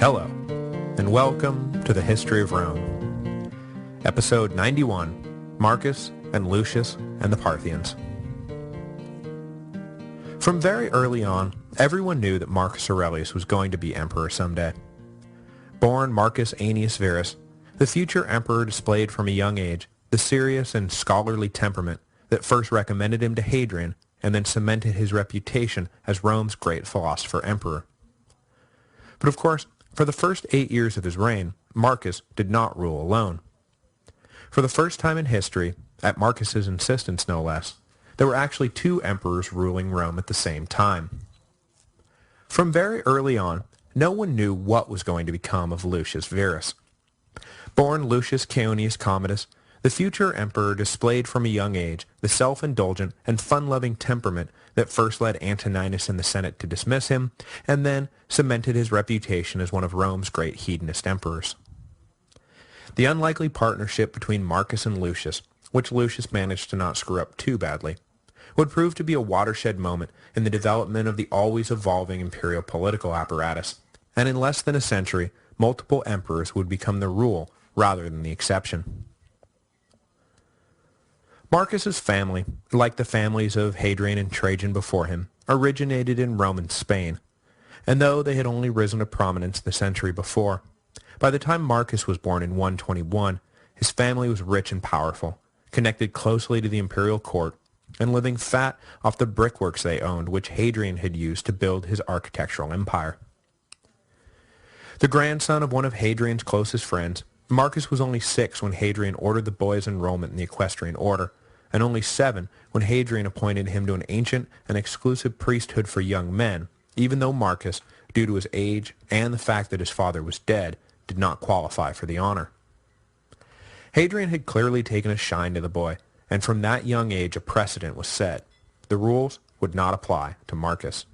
Hello, and welcome to the History of Rome. Episode 91, Marcus and Lucius and the Parthians. From very early on, everyone knew that Marcus Aurelius was going to be emperor someday. Born Marcus Aeneas Verus, the future emperor displayed from a young age the serious and scholarly temperament that first recommended him to Hadrian and then cemented his reputation as Rome's great philosopher-emperor. But of course, for the first 8 years of his reign, Marcus did not rule alone. For the first time in history, at Marcus's insistence no less, there were actually two emperors ruling Rome at the same time. From very early on, no one knew what was going to become of Lucius Verus. Born Lucius Caeonius Commodus, the future emperor displayed from a young age the self-indulgent and fun-loving temperament that first led Antoninus and the Senate to dismiss him, and then cemented his reputation as one of Rome's great hedonist emperors. The unlikely partnership between Marcus and Lucius, which Lucius managed to not screw up too badly, would prove to be a watershed moment in the development of the always evolving imperial political apparatus, and in less than a century, multiple emperors would become the rule rather than the exception. Marcus's family, like the families of Hadrian and Trajan before him, originated in Roman Spain, and though they had only risen to prominence the century before, by the time Marcus was born in 121, his family was rich and powerful, connected closely to the imperial court, and living fat off the brickworks they owned, which Hadrian had used to build his architectural empire. The grandson of one of Hadrian's closest friends, Marcus was only 6 when Hadrian ordered the boy's enrollment in the equestrian order, and only 7 when Hadrian appointed him to an ancient and exclusive priesthood for young men, even though Marcus, due to his age and the fact that his father was dead, did not qualify for the honor. Hadrian had clearly taken a shine to the boy, and from that young age a precedent was set. The rules would not apply to Marcus.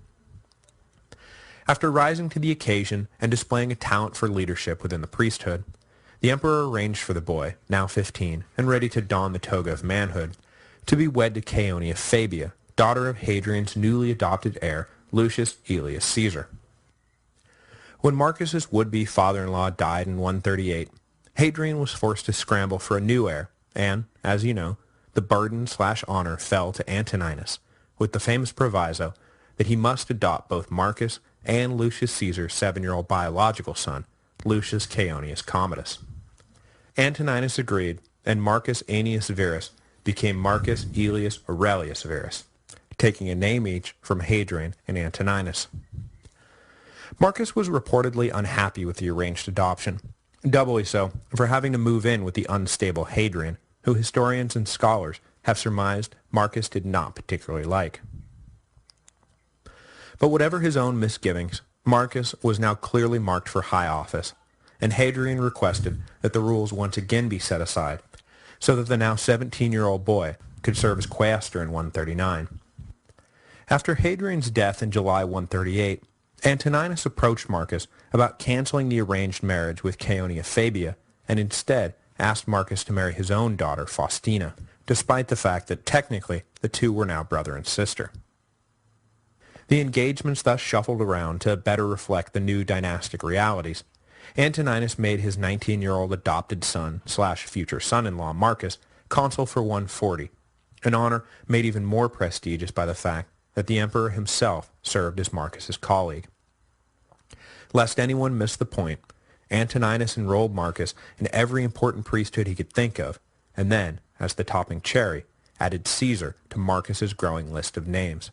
After rising to the occasion and displaying a talent for leadership within the priesthood, the emperor arranged for the boy, now 15 and ready to don the toga of manhood, to be wed to Caeonia Fabia, daughter of Hadrian's newly adopted heir, Lucius Aelius Caesar. When Marcus's would-be father-in-law died in 138, Hadrian was forced to scramble for a new heir, and, as you know, the burden/honor fell to Antoninus, with the famous proviso that he must adopt both Marcus and Lucius Caesar's 7-year-old biological son, Lucius Caeonius Commodus. Antoninus agreed, and Marcus Aeneas Verus became Marcus Aelius Aurelius Verus, taking a name each from Hadrian and Antoninus. Marcus was reportedly unhappy with the arranged adoption, doubly so for having to move in with the unstable Hadrian, who historians and scholars have surmised Marcus did not particularly like. But whatever his own misgivings, Marcus was now clearly marked for high office, and Hadrian requested that the rules once again be set aside, so that the now 17-year-old boy could serve as quaestor in 139. After Hadrian's death in July 138, Antoninus approached Marcus about canceling the arranged marriage with Caeonia Fabia, and instead asked Marcus to marry his own daughter, Faustina, despite the fact that technically the two were now brother and sister. The engagements thus shuffled around to better reflect the new dynastic realities. Antoninus made his 19-year-old adopted son/future son-in-law Marcus consul for 140, an honor made even more prestigious by the fact that the emperor himself served as Marcus's colleague. Lest anyone miss the point, Antoninus enrolled Marcus in every important priesthood he could think of, and then, as the topping cherry, added Caesar to Marcus's growing list of names.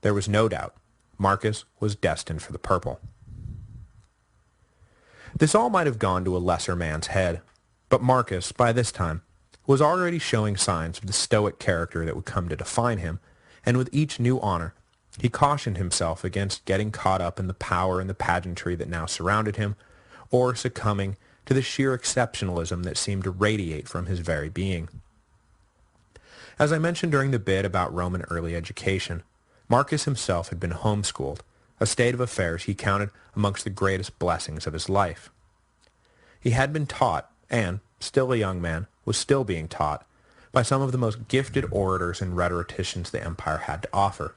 There was no doubt Marcus was destined for the purple. This all might have gone to a lesser man's head, but Marcus, by this time, was already showing signs of the stoic character that would come to define him, and with each new honor, he cautioned himself against getting caught up in the power and the pageantry that now surrounded him, or succumbing to the sheer exceptionalism that seemed to radiate from his very being. As I mentioned during the bit about Roman early education, Marcus himself had been homeschooled, a state of affairs he counted amongst the greatest blessings of his life. He had been taught, and, still a young man, was still being taught, by some of the most gifted orators and rhetoricians the empire had to offer,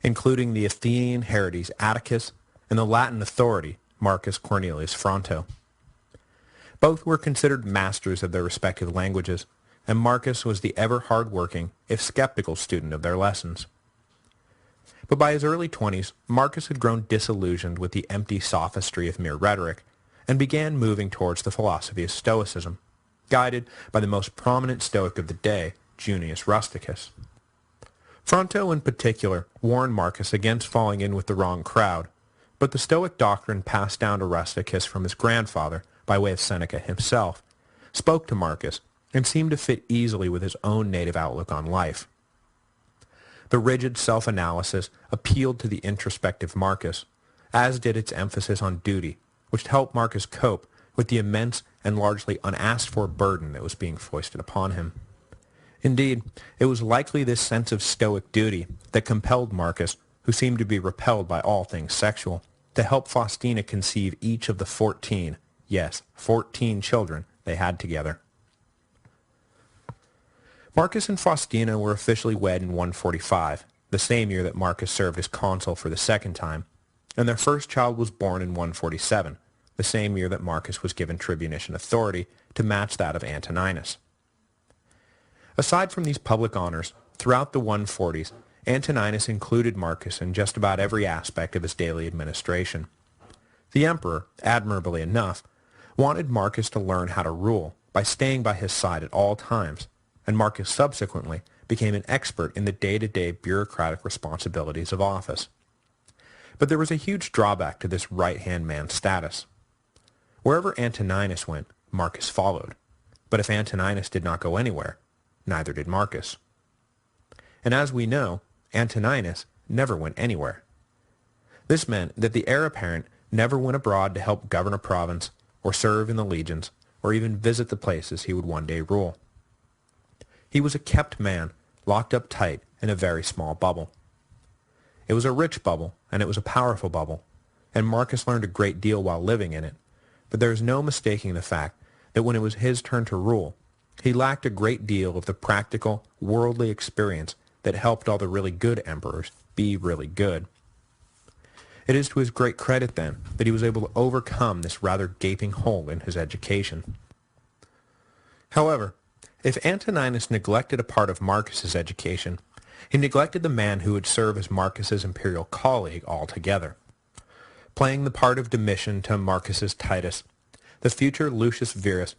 including the Athenian Herodes Atticus and the Latin authority Marcus Cornelius Fronto. Both were considered masters of their respective languages, and Marcus was the ever hard-working, if skeptical student of their lessons. But by his early 20s, Marcus had grown disillusioned with the empty sophistry of mere rhetoric, and began moving towards the philosophy of Stoicism, guided by the most prominent Stoic of the day, Junius Rusticus. Fronto in particular warned Marcus against falling in with the wrong crowd, but the Stoic doctrine passed down to Rusticus from his grandfather, by way of Seneca himself, spoke to Marcus, and seemed to fit easily with his own native outlook on life. The rigid self-analysis appealed to the introspective Marcus, as did its emphasis on duty, which helped Marcus cope with the immense and largely unasked-for burden that was being foisted upon him. Indeed, it was likely this sense of Stoic duty that compelled Marcus, who seemed to be repelled by all things sexual, to help Faustina conceive each of the 14 children they had together. Marcus and Faustina were officially wed in 145, the same year that Marcus served as consul for the second time, and their first child was born in 147, the same year that Marcus was given tribunician authority to match that of Antoninus. Aside from these public honors, throughout the 140s, Antoninus included Marcus in just about every aspect of his daily administration. The emperor, admirably enough, wanted Marcus to learn how to rule by staying by his side at all times, and Marcus subsequently became an expert in the day-to-day bureaucratic responsibilities of office. But there was a huge drawback to this right-hand man status. Wherever Antoninus went, Marcus followed, but if Antoninus did not go anywhere, neither did Marcus. And as we know, Antoninus never went anywhere. This meant that the heir apparent never went abroad to help govern a province, or serve in the legions, or even visit the places he would one day rule. He was a kept man, locked up tight in a very small bubble. It was a rich bubble, and it was a powerful bubble, and Marcus learned a great deal while living in it, but there is no mistaking the fact that when it was his turn to rule, he lacked a great deal of the practical, worldly experience that helped all the really good emperors be really good. It is to his great credit, then, that he was able to overcome this rather gaping hole in his education. However, if Antoninus neglected a part of Marcus's education, he neglected the man who would serve as Marcus's imperial colleague altogether. Playing the part of Domitian to Marcus's Titus, the future Lucius Verus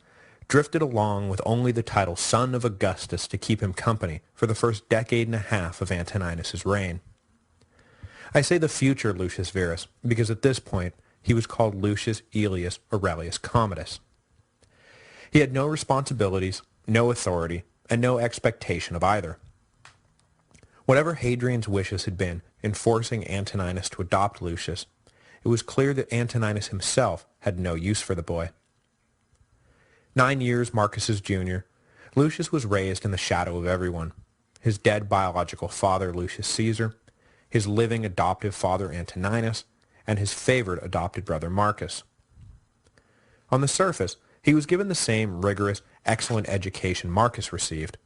drifted along with only the title son of Augustus to keep him company for the first decade and a half of Antoninus's reign. I say the future Lucius Verus because at this point he was called Lucius Aelius Aurelius Commodus. He had no responsibilities, no authority, and no expectation of either. Whatever Hadrian's wishes had been in forcing Antoninus to adopt Lucius, it was clear that Antoninus himself had no use for the boy. 9 years Marcus's junior, Lucius was raised in the shadow of everyone: his dead biological father Lucius Caesar, his living adoptive father Antoninus, and his favored adopted brother Marcus. On the surface, he was given the same rigorous, excellent education Marcus received,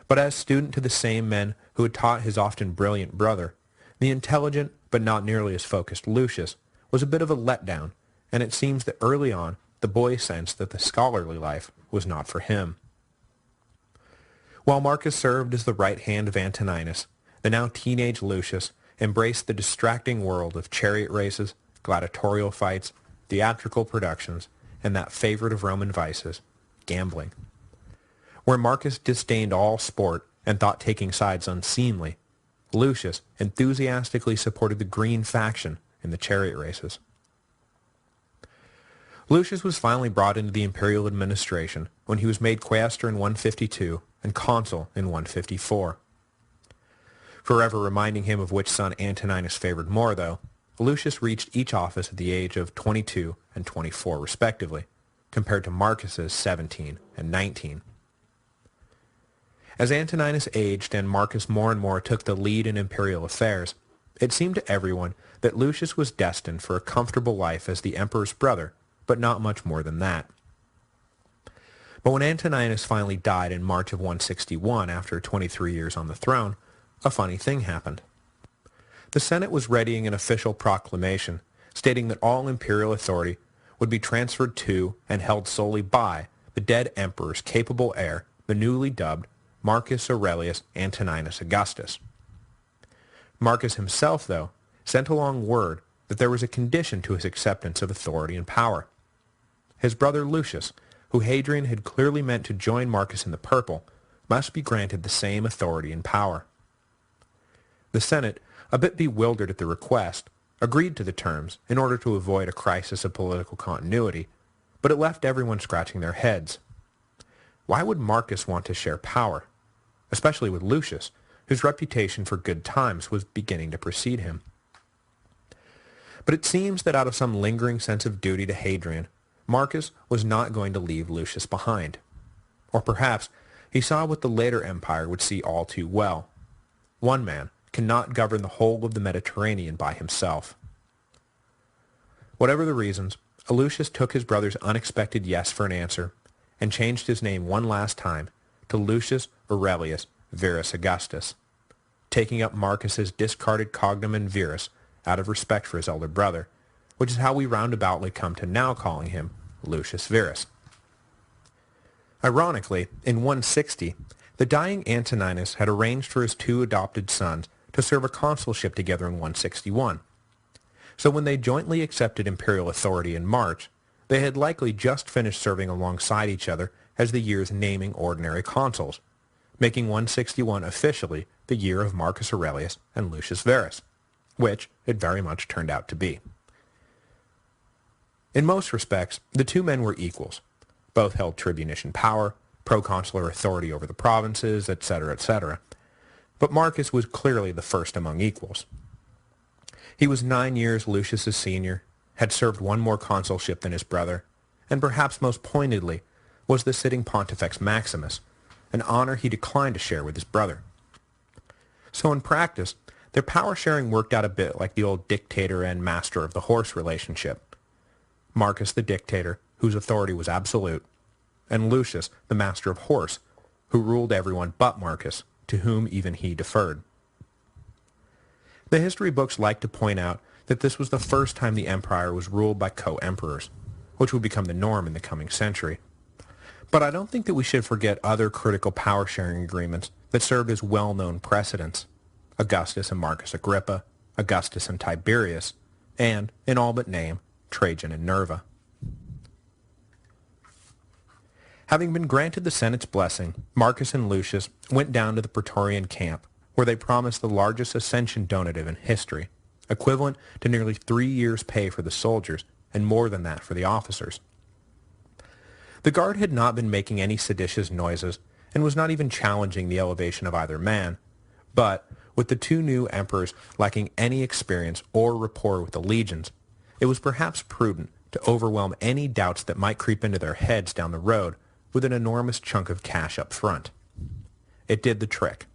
but as student to the same men who had taught his often brilliant brother, the intelligent but not nearly as focused Lucius was a bit of a letdown, and it seems that early on the boy sensed that the scholarly life was not for him. While Marcus served as the right hand of Antoninus, the now teenage Lucius embraced the distracting world of chariot races, gladiatorial fights, theatrical productions, and that favorite of Roman vices, gambling. Where Marcus disdained all sport and thought taking sides unseemly, Lucius enthusiastically supported the green faction in the chariot races. Lucius was finally brought into the imperial administration when he was made quaestor in 152 and consul in 154. Forever reminding him of which son Antoninus favored more, though, Lucius reached each office at the age of 22 and 24 respectively, compared to Marcus's 17 and 19. As Antoninus aged and Marcus more and more took the lead in imperial affairs, it seemed to everyone that Lucius was destined for a comfortable life as the emperor's brother, but not much more than that. But when Antoninus finally died in March of 161 after 23 years on the throne, a funny thing happened. The Senate was readying an official proclamation stating that all imperial authority would be transferred to and held solely by the dead emperor's capable heir, the newly dubbed Marcus Aurelius Antoninus Augustus. Marcus himself, though, sent along word that there was a condition to his acceptance of authority and power. His brother Lucius, who Hadrian had clearly meant to join Marcus in the purple, must be granted the same authority and power. The Senate, a bit bewildered at the request, agreed to the terms in order to avoid a crisis of political continuity, but it left everyone scratching their heads. Why would Marcus want to share power, especially with Lucius, whose reputation for good times was beginning to precede him? But it seems that out of some lingering sense of duty to Hadrian, Marcus was not going to leave Lucius behind. Or perhaps he saw what the later empire would see all too well. One man cannot govern the whole of the Mediterranean by himself. Whatever the reasons, Lucius took his brother's unexpected yes for an answer and changed his name one last time to Lucius Aurelius Verus Augustus, taking up Marcus's discarded cognomen Verus out of respect for his elder brother, which is how we roundaboutly come to now calling him Lucius Verus. Ironically, in 160, the dying Antoninus had arranged for his two adopted sons to serve a consulship together in 161. So when they jointly accepted imperial authority in March, they had likely just finished serving alongside each other as the year's naming ordinary consuls, making 161 officially the year of Marcus Aurelius and Lucius Verus, which it very much turned out to be. In most respects, the two men were equals. Both held tribunician power, proconsular authority over the provinces, etc., etc. But Marcus was clearly the first among equals. He was 9 years Lucius's senior, had served one more consulship than his brother, and perhaps most pointedly was the sitting Pontifex Maximus, an honor he declined to share with his brother. So in practice, their power-sharing worked out a bit like the old dictator and master of the horse relationship. Marcus the dictator, whose authority was absolute, and Lucius the master of horse, who ruled everyone but Marcus, to whom even he deferred. The history books like to point out that this was the first time the empire was ruled by co-emperors, which would become the norm in the coming century. But I don't think that we should forget other critical power-sharing agreements that served as well-known precedents: Augustus and Marcus Agrippa, Augustus and Tiberius, and, in all but name, Trajan and Nerva. Having been granted the Senate's blessing, Marcus and Lucius went down to the Praetorian camp, where they promised the largest ascension donative in history, equivalent to nearly 3 years' pay for the soldiers and more than that for the officers. The guard had not been making any seditious noises and was not even challenging the elevation of either man, but, with the two new emperors lacking any experience or rapport with the legions, it was perhaps prudent to overwhelm any doubts that might creep into their heads down the road with an enormous chunk of cash up front. It did the trick.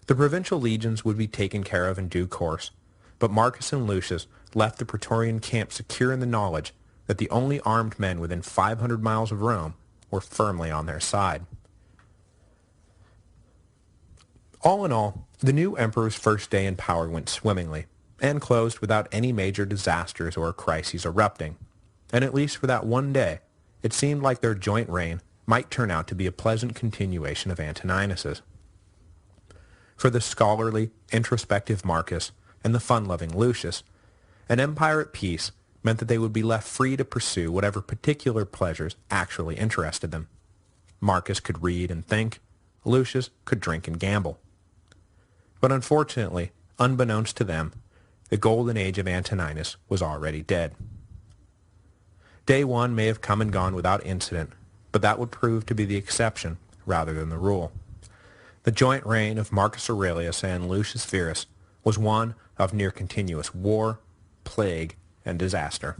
The provincial legions would be taken care of in due course, but Marcus and Lucius left the Praetorian camp secure in the knowledge that the only armed men within 500 miles of Rome were firmly on their side. All in all, the new emperor's first day in power went swimmingly, and closed without any major disasters or crises erupting, and at least for that one day, it seemed like their joint reign might turn out to be a pleasant continuation of Antoninus's. For the scholarly, introspective Marcus and the fun-loving Lucius, an empire at peace meant that they would be left free to pursue whatever particular pleasures actually interested them. Marcus could read and think, Lucius could drink and gamble. But unfortunately, unbeknownst to them, the golden age of Antoninus was already dead. Day one may have come and gone without incident, but that would prove to be the exception rather than the rule. The joint reign of Marcus Aurelius and Lucius Verus was one of near continuous war, plague, and disaster.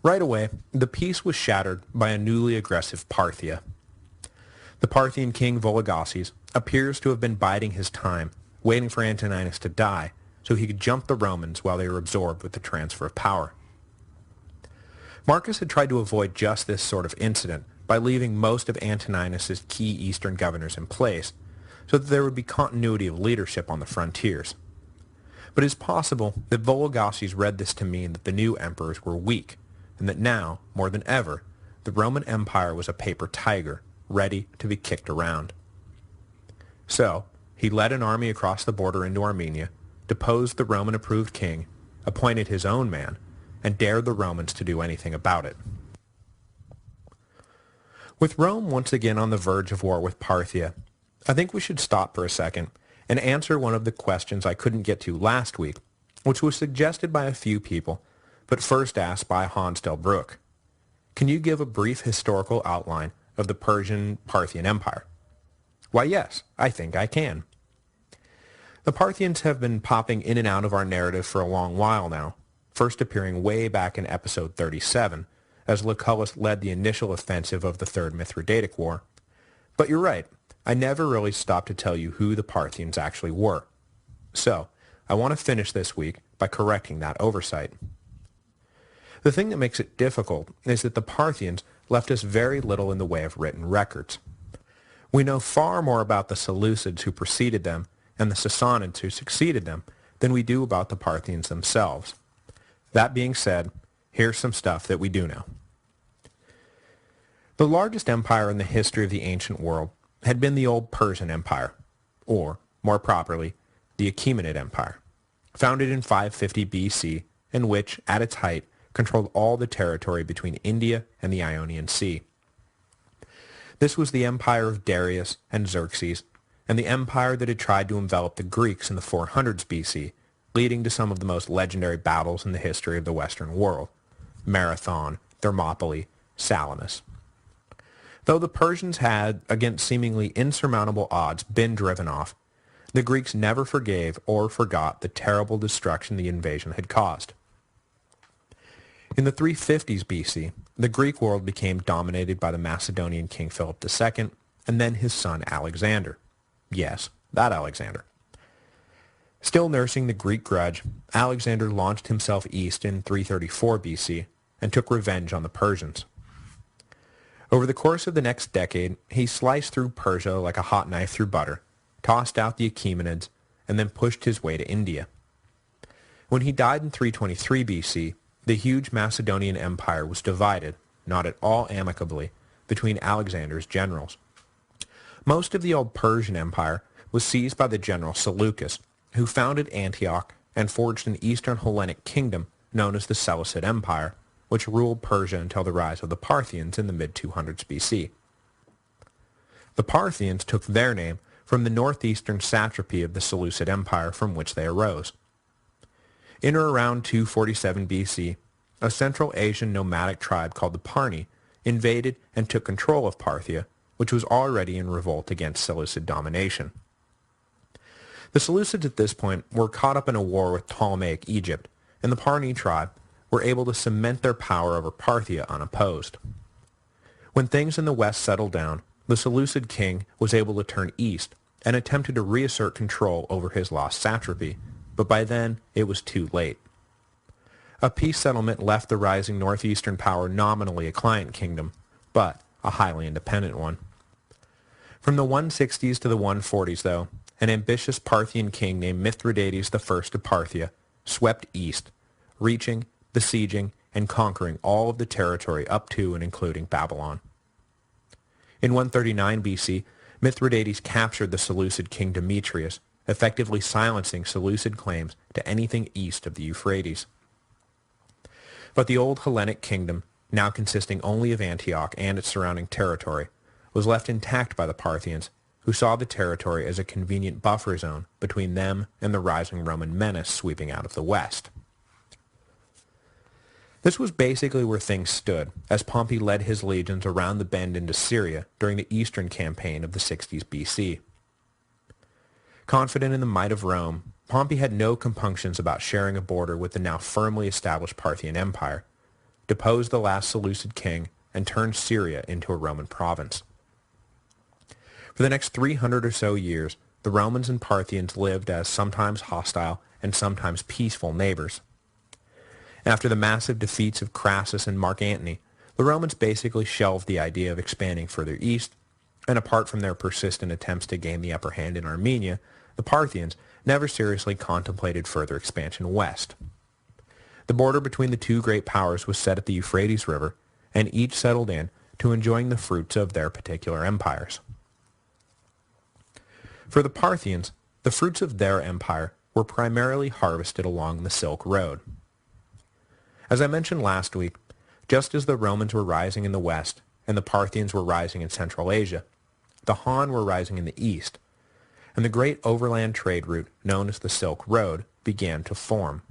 Right away, the peace was shattered by a newly aggressive Parthia. The Parthian king Vologases appears to have been biding his time, waiting for Antoninus to die, so he could jump the Romans while they were absorbed with the transfer of power. Marcus had tried to avoid just this sort of incident by leaving most of Antoninus's key eastern governors in place, so that there would be continuity of leadership on the frontiers. But it is possible that Vologases read this to mean that the new emperors were weak, and that now, more than ever, the Roman Empire was a paper tiger, ready to be kicked around. So, he led an army across the border into Armenia, deposed the Roman-approved king, appointed his own man, and dared the Romans to do anything about it. With Rome once again on the verge of war with Parthia, I think we should stop for a second and answer one of the questions I couldn't get to last week, which was suggested by a few people, but first asked by Hans Delbruck. Can you give a brief historical outline of the Persian-Parthian Empire? Why, yes, I think I can. The Parthians have been popping in and out of our narrative for a long while now, first appearing way back in episode 37, as Lucullus led the initial offensive of the Third Mithridatic War. But you're right, I never really stopped to tell you who the Parthians actually were. So, I want to finish this week by correcting that oversight. The thing that makes it difficult is that the Parthians left us very little in the way of written records. We know far more about the Seleucids who preceded them and the Sassanids who succeeded them than we do about the Parthians themselves. That being said, here's some stuff that we do know. The largest empire in the history of the ancient world had been the old Persian Empire, or, more properly, the Achaemenid Empire, founded in 550 BC, and which, at its height, controlled all the territory between India and the Ionian Sea. This was the empire of Darius and Xerxes, and the empire that had tried to envelop the Greeks in the 400s BC, leading to some of the most legendary battles in the history of the Western world: Marathon, Thermopylae, Salamis. Though the Persians had, against seemingly insurmountable odds, been driven off, the Greeks never forgave or forgot the terrible destruction the invasion had caused. In the 350s BC, the Greek world became dominated by the Macedonian king Philip II, and then his son Alexander. Yes, that Alexander. Still nursing the Greek grudge, Alexander launched himself east in 334 BC and took revenge on the Persians. Over the course of the next decade, he sliced through Persia like a hot knife through butter, tossed out the Achaemenids, and then pushed his way to India. When he died in 323 BC, the huge Macedonian Empire was divided, not at all amicably, between Alexander's generals. Most of the old Persian Empire was seized by the general Seleucus, who founded Antioch and forged an Eastern Hellenic kingdom known as the Seleucid Empire, which ruled Persia until the rise of the Parthians in the mid-200s BC. The Parthians took their name from the northeastern satrapy of the Seleucid Empire from which they arose. In or around 247 BC, a Central Asian nomadic tribe called the Parni invaded and took control of Parthia, which was already in revolt against Seleucid domination. The Seleucids at this point were caught up in a war with Ptolemaic Egypt, and the Parni tribe were able to cement their power over Parthia unopposed. When things in the west settled down, the Seleucid king was able to turn east and attempted to reassert control over his lost satrapy, but by then it was too late. A peace settlement left the rising northeastern power nominally a client kingdom, but a highly independent one. From the 160s to the 140s, though, an ambitious Parthian king named Mithridates I of Parthia swept east, reaching, besieging, and conquering all of the territory up to and including Babylon. In 139 BC, Mithridates captured the Seleucid king Demetrius, effectively silencing Seleucid claims to anything east of the Euphrates. But the old Hellenic kingdom, now consisting only of Antioch and its surrounding territory, was left intact by the Parthians, who saw the territory as a convenient buffer zone between them and the rising Roman menace sweeping out of the west. This was basically where things stood, as Pompey led his legions around the bend into Syria during the Eastern campaign of the 60s BC. Confident in the might of Rome, Pompey had no compunctions about sharing a border with the now firmly established Parthian Empire, deposed the last Seleucid king, and turned Syria into a Roman province. For the next 300 or so years, the Romans and Parthians lived as sometimes hostile and sometimes peaceful neighbors. After the massive defeats of Crassus and Mark Antony, the Romans basically shelved the idea of expanding further east, and apart from their persistent attempts to gain the upper hand in Armenia, the Parthians never seriously contemplated further expansion west. The border between the two great powers was set at the Euphrates River, and each settled in to enjoying the fruits of their particular empires. For the Parthians, the fruits of their empire were primarily harvested along the Silk Road. As I mentioned last week, just as the Romans were rising in the west and the Parthians were rising in Central Asia, the Han were rising in the east, and the great overland trade route known as the Silk Road began to form.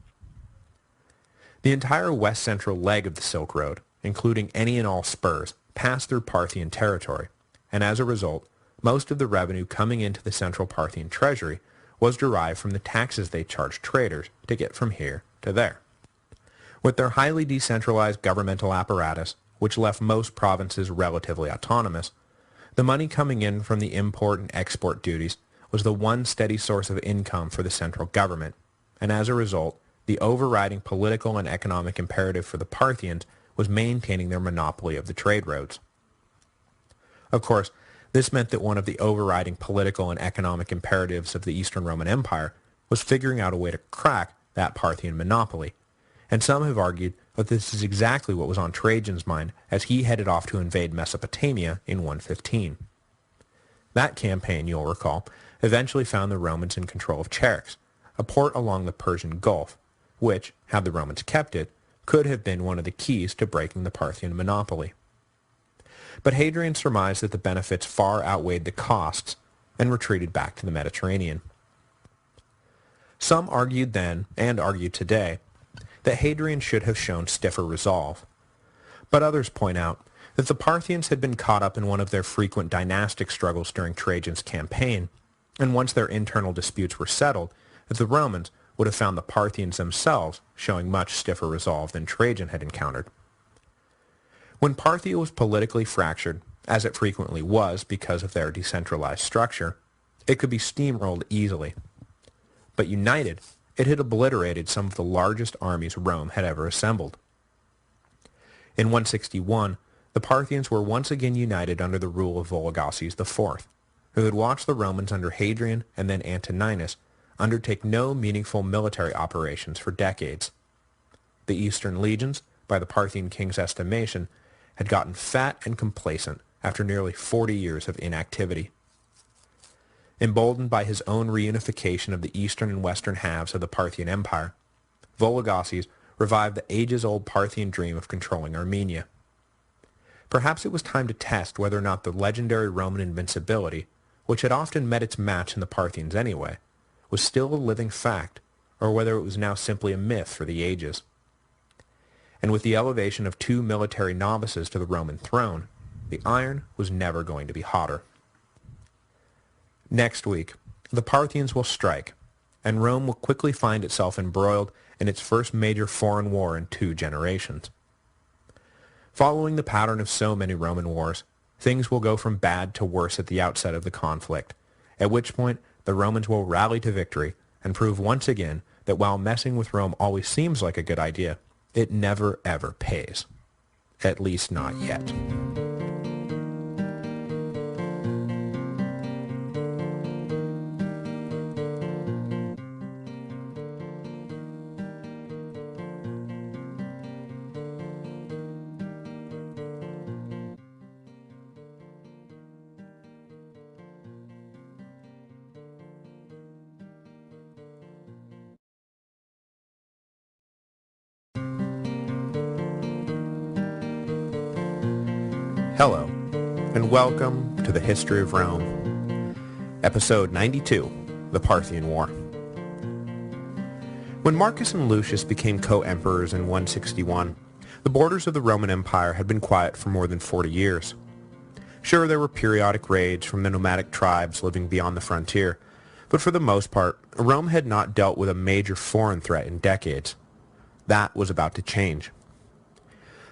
The entire west-central leg of the Silk Road, including any and all spurs, passed through Parthian territory, and as a result, most of the revenue coming into the central Parthian treasury was derived from the taxes they charged traders to get from here to there. With their highly decentralized governmental apparatus, which left most provinces relatively autonomous, the money coming in from the import and export duties was the one steady source of income for the central government, and as a result, the overriding political and economic imperative for the Parthians was maintaining their monopoly of the trade roads. Of course, this meant that one of the overriding political and economic imperatives of the Eastern Roman Empire was figuring out a way to crack that Parthian monopoly, and some have argued that this is exactly what was on Trajan's mind as he headed off to invade Mesopotamia in 115. That campaign, you'll recall, eventually found the Romans in control of Cherix, a port along the Persian Gulf, which, had the Romans kept it, could have been one of the keys to breaking the Parthian monopoly. But Hadrian surmised that the benefits far outweighed the costs and retreated back to the Mediterranean. Some argued then, and argue today, that Hadrian should have shown stiffer resolve. But others point out that the Parthians had been caught up in one of their frequent dynastic struggles during Trajan's campaign, and once their internal disputes were settled, that the Romans would have found the Parthians themselves showing much stiffer resolve than Trajan had encountered. When Parthia was politically fractured, as it frequently was because of their decentralized structure, it could be steamrolled easily. But united, it had obliterated some of the largest armies Rome had ever assembled. In 161, the Parthians were once again united under the rule of Vologases IV, who had watched the Romans under Hadrian and then Antoninus undertake no meaningful military operations for decades. The Eastern legions, by the Parthian king's estimation, had gotten fat and complacent after nearly 40 years of inactivity. Emboldened by his own reunification of the eastern and western halves of the Parthian Empire, Vologases revived the ages-old Parthian dream of controlling Armenia. Perhaps it was time to test whether or not the legendary Roman invincibility, which had often met its match in the Parthians anyway, was still a living fact, or whether it was now simply a myth for the ages. And with the elevation of two military novices to the Roman throne, the iron was never going to be hotter. Next week, the Parthians will strike, and Rome will quickly find itself embroiled in its first major foreign war in 2 generations. Following the pattern of so many Roman wars, things will go from bad to worse at the outset of the conflict, at which point the Romans will rally to victory and prove once again that while messing with Rome always seems like a good idea, it never ever pays. At least not yet. Hello, and welcome to the History of Rome, Episode 92, The Parthian War. When Marcus and Lucius became co-emperors in 161, the borders of the Roman Empire had been quiet for more than 40 years. Sure, there were periodic raids from the nomadic tribes living beyond the frontier, but for the most part, Rome had not dealt with a major foreign threat in decades. That was about to change.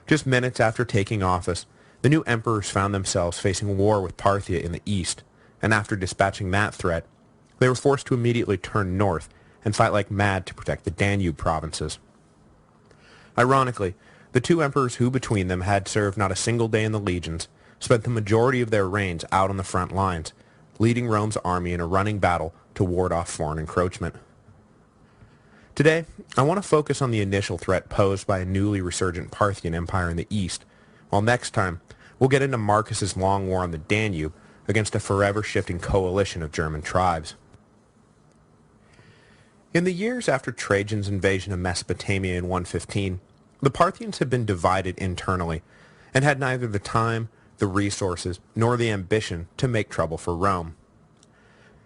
Just minutes after taking office, the new emperors found themselves facing war with Parthia in the east, and after dispatching that threat, they were forced to immediately turn north and fight like mad to protect the Danube provinces. Ironically, the two emperors who between them had served not a single day in the legions spent the majority of their reigns out on the front lines, leading Rome's army in a running battle to ward off foreign encroachment. Today, I want to focus on the initial threat posed by a newly resurgent Parthian empire in the east, while next time we'll get into Marcus's long war on the Danube against a forever shifting coalition of German tribes. In the years after Trajan's invasion of Mesopotamia in 115, the Parthians had been divided internally and had neither the time, the resources, nor the ambition to make trouble for Rome.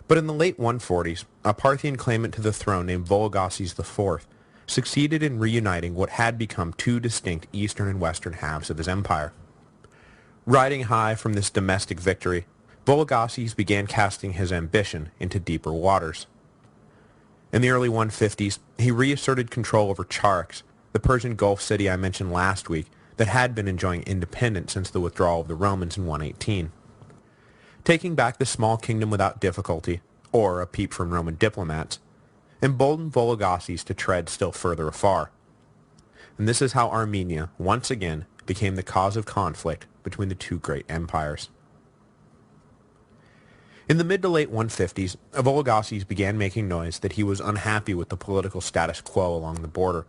But in the late 140s, a Parthian claimant to the throne named Vologases IV succeeded in reuniting what had become two distinct eastern and western halves of his empire. Riding high from this domestic victory, Vologases began casting his ambition into deeper waters. In the early 150s, he reasserted control over Charax, the Persian Gulf city I mentioned last week that had been enjoying independence since the withdrawal of the Romans in 118. Taking back the small kingdom without difficulty, or a peep from Roman diplomats, emboldened Vologases to tread still further afar. And this is how Armenia once again became the cause of conflict between the two great empires. In the mid to late 150s, Vologases began making noise that he was unhappy with the political status quo along the border,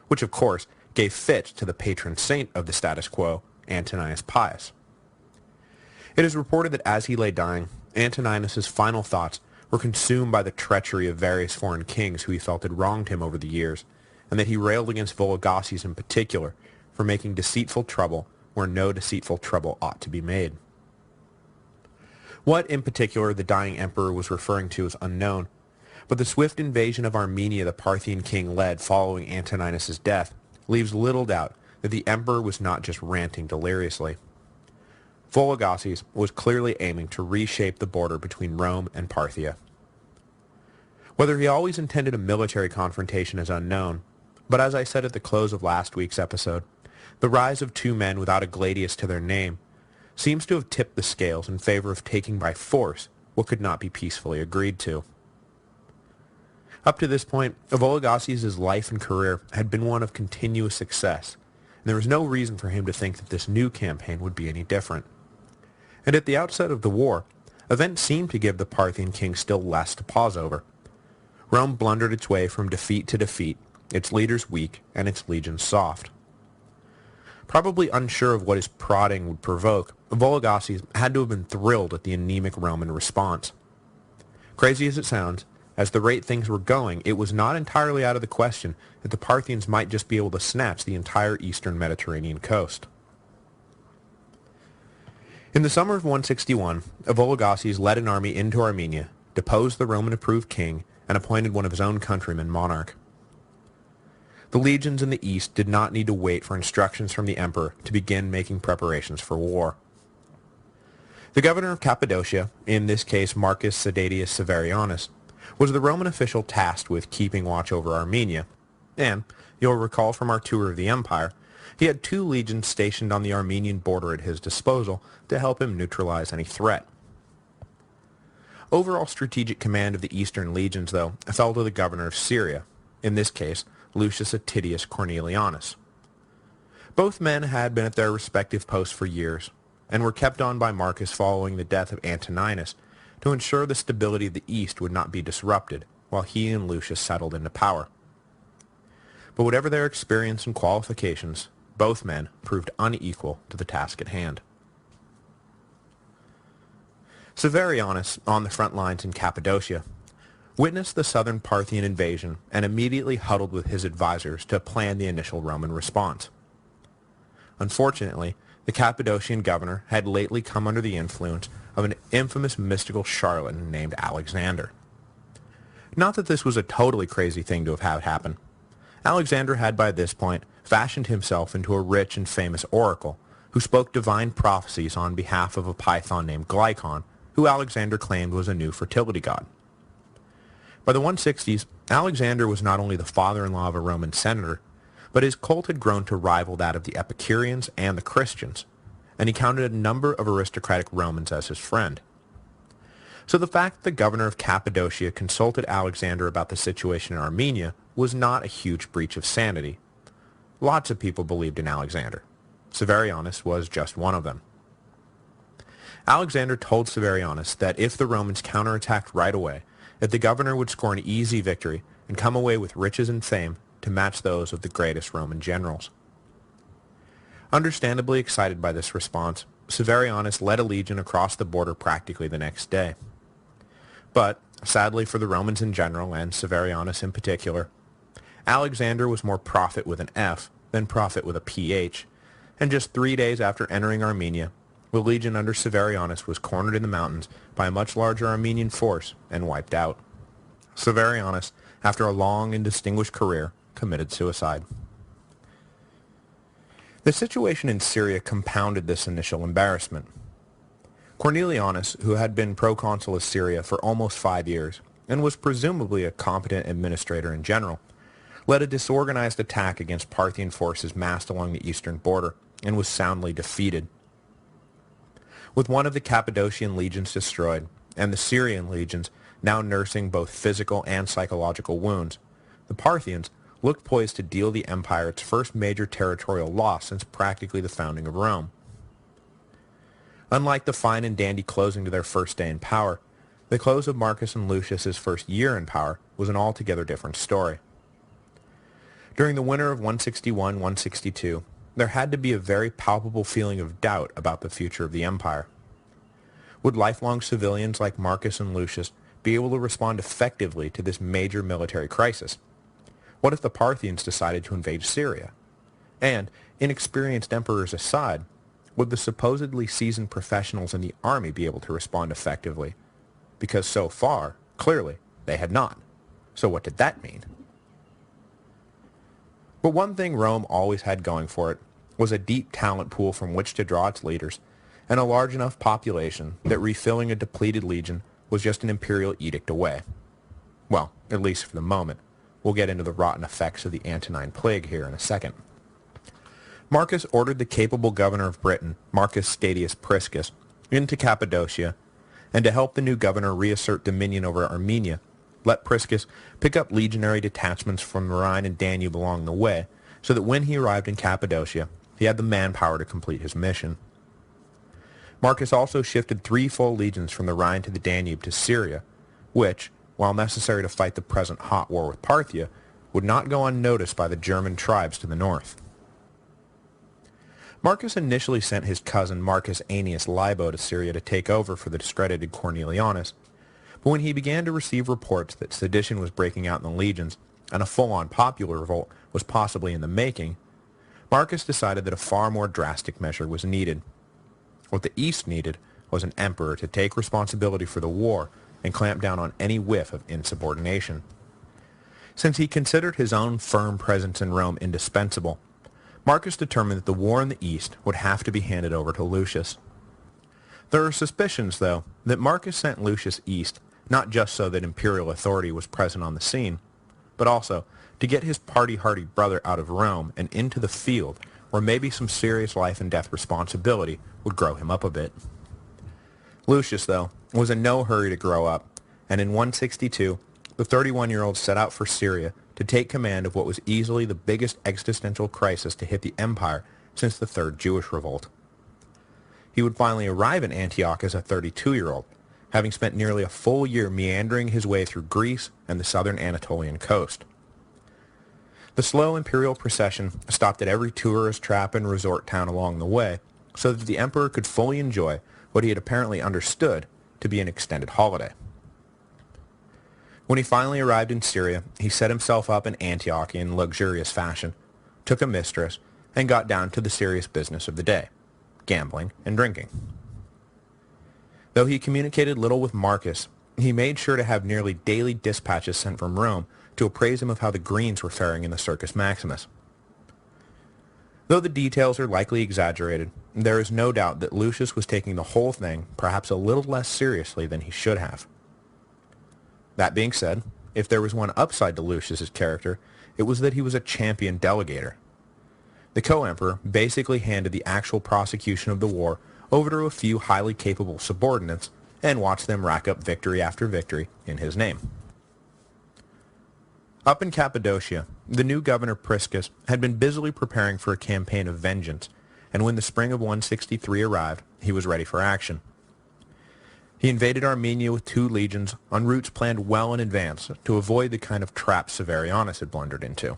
which of course gave fit to the patron saint of the status quo, Antoninus Pius. It is reported that as he lay dying, Antoninus's final thoughts were consumed by the treachery of various foreign kings who he felt had wronged him over the years, and that he railed against Vologases in particular for making deceitful trouble where no deceitful trouble ought to be made. What in particular the dying emperor was referring to is unknown, but the swift invasion of Armenia the Parthian king led following Antoninus's death leaves little doubt that the emperor was not just ranting deliriously. Vologases was clearly aiming to reshape the border between Rome and Parthia. Whether he always intended a military confrontation is unknown, but as I said at the close of last week's episode, the rise of two men without a gladius to their name seems to have tipped the scales in favor of taking by force what could not be peacefully agreed to. Up to this point, Vologases' life and career had been one of continuous success, and there was no reason for him to think that this new campaign would be any different. And at the outset of the war, events seemed to give the Parthian king still less to pause over. Rome blundered its way from defeat to defeat, its leaders weak and its legions soft. Probably unsure of what his prodding would provoke, Vologases had to have been thrilled at the anemic Roman response. Crazy as it sounds, as the rate things were going, it was not entirely out of the question that the Parthians might just be able to snatch the entire eastern Mediterranean coast. In the summer of 161, Vologases led an army into Armenia, deposed the Roman-approved king, and appointed one of his own countrymen monarch. The legions in the east did not need to wait for instructions from the emperor to begin making preparations for war. The governor of Cappadocia, in this case Marcus Sedatius Severianus, was the Roman official tasked with keeping watch over Armenia, and, you'll recall from our tour of the empire, he had 2 legions stationed on the Armenian border at his disposal to help him neutralize any threat. Overall strategic command of the eastern legions, though, fell to the governor of Syria, in this case Lucius Attidius Cornelianus. Both men had been at their respective posts for years, and were kept on by Marcus following the death of Antoninus to ensure the stability of the East would not be disrupted while he and Lucius settled into power. But whatever their experience and qualifications, both men proved unequal to the task at hand. Severianus, on the front lines in Cappadocia, witnessed the southern Parthian invasion and immediately huddled with his advisors to plan the initial Roman response. Unfortunately, the Cappadocian governor had lately come under the influence of an infamous mystical charlatan named Alexander. Not that this was a totally crazy thing to have had happen. Alexander had by this point fashioned himself into a rich and famous oracle who spoke divine prophecies on behalf of a python named Glycon, who Alexander claimed was a new fertility god. By the 160s, Alexander was not only the father-in-law of a Roman senator, but his cult had grown to rival that of the Epicureans and the Christians, and he counted a number of aristocratic Romans as his friend. So the fact that the governor of Cappadocia consulted Alexander about the situation in Armenia was not a huge breach of sanity. Lots of people believed in Alexander. Severianus was just one of them. Alexander told Severianus that if the Romans counterattacked right away, that the governor would score an easy victory and come away with riches and fame to match those of the greatest Roman generals. Understandably excited by this response, Severianus led a legion across the border practically the next day. But, sadly for the Romans in general, and Severianus in particular, Alexander was more prophet with an F than prophet with a PH, and just 3 days after entering Armenia, the legion under Severianus was cornered in the mountains by a much larger Armenian force and wiped out. Severianus, after a long and distinguished career, committed suicide. The situation in Syria compounded this initial embarrassment. Cornelianus, who had been proconsul of Syria for almost 5 years, and was presumably a competent administrator in general, led a disorganized attack against Parthian forces massed along the eastern border, and was soundly defeated. With one of the Cappadocian legions destroyed, and the Syrian legions now nursing both physical and psychological wounds, the Parthians looked poised to deal the empire its first major territorial loss since practically the founding of Rome. Unlike the fine and dandy closing to their first day in power, the close of Marcus and Lucius's first year in power was an altogether different story. During the winter of 161-162, there had to be a very palpable feeling of doubt about the future of the empire. Would lifelong civilians like Marcus and Lucius be able to respond effectively to this major military crisis? What if the Parthians decided to invade Syria? And, inexperienced emperors aside, would the supposedly seasoned professionals in the army be able to respond effectively? Because so far, clearly, they had not. So what did that mean? But one thing Rome always had going for it was a deep talent pool from which to draw its leaders, and a large enough population that refilling a depleted legion was just an imperial edict away. Well, at least for the moment. We'll get into the rotten effects of the Antonine Plague here in a second. Marcus ordered the capable governor of Britain, Marcus Stadius Priscus, into Cappadocia, and to help the new governor reassert dominion over Armenia, let Priscus pick up legionary detachments from the Rhine and Danube along the way, so that when he arrived in Cappadocia, he had the manpower to complete his mission. Marcus also shifted 3 full legions from the Rhine to the Danube to Syria, which, while necessary to fight the present hot war with Parthia, would not go unnoticed by the German tribes to the north. Marcus initially sent his cousin Marcus Annius Libo to Syria to take over for the discredited Cornelianus, but when he began to receive reports that sedition was breaking out in the legions and a full-on popular revolt was possibly in the making, Marcus decided that a far more drastic measure was needed. What the East needed was an emperor to take responsibility for the war and clamp down on any whiff of insubordination. Since he considered his own firm presence in Rome indispensable, Marcus determined that the war in the East would have to be handed over to Lucius. There are suspicions, though, that Marcus sent Lucius east not just so that imperial authority was present on the scene, but also to get his party-hardy brother out of Rome and into the field where maybe some serious life-and-death responsibility would grow him up a bit. Lucius, though, was in no hurry to grow up, and in 162, the 31-year-old set out for Syria to take command of what was easily the biggest existential crisis to hit the empire since the Third Jewish Revolt. He would finally arrive in Antioch as a 32-year-old, having spent nearly a full year meandering his way through Greece and the southern Anatolian coast. The slow imperial procession stopped at every tourist trap and resort town along the way, so that the emperor could fully enjoy what he had apparently understood to be an extended holiday. When he finally arrived in Syria, he set himself up in Antioch in luxurious fashion, took a mistress, and got down to the serious business of the day, gambling and drinking. Though he communicated little with Marcus, he made sure to have nearly daily dispatches sent from Rome to appraise him of how the greens were faring in the Circus Maximus. Though the details are likely exaggerated, there is no doubt that Lucius was taking the whole thing perhaps a little less seriously than he should have. That being said, if there was one upside to Lucius's character, it was that he was a champion delegator. The co-emperor basically handed the actual prosecution of the war over to a few highly capable subordinates and watched them rack up victory after victory in his name. Up in Cappadocia, the new governor Priscus had been busily preparing for a campaign of vengeance, and when the spring of 163 arrived, he was ready for action. He invaded Armenia with 2 legions on routes planned well in advance to avoid the kind of trap Severianus had blundered into.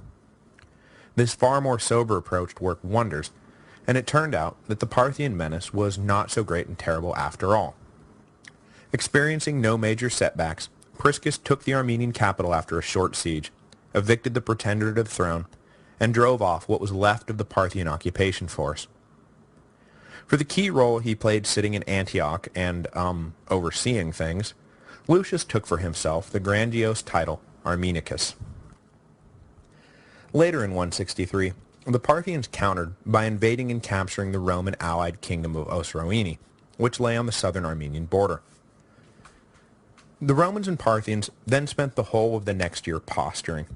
This far more sober approach worked wonders, and it turned out that the Parthian menace was not so great and terrible after all. Experiencing no major setbacks, Priscus took the Armenian capital after a short siege, evicted the pretender to the throne, and drove off what was left of the Parthian occupation force. For the key role he played sitting in Antioch and, overseeing things, Lucius took for himself the grandiose title Armenicus. Later in 163, the Parthians countered by invading and capturing the Roman allied kingdom of Osroene, which lay on the southern Armenian border. The Romans and Parthians then spent the whole of the next year posturing.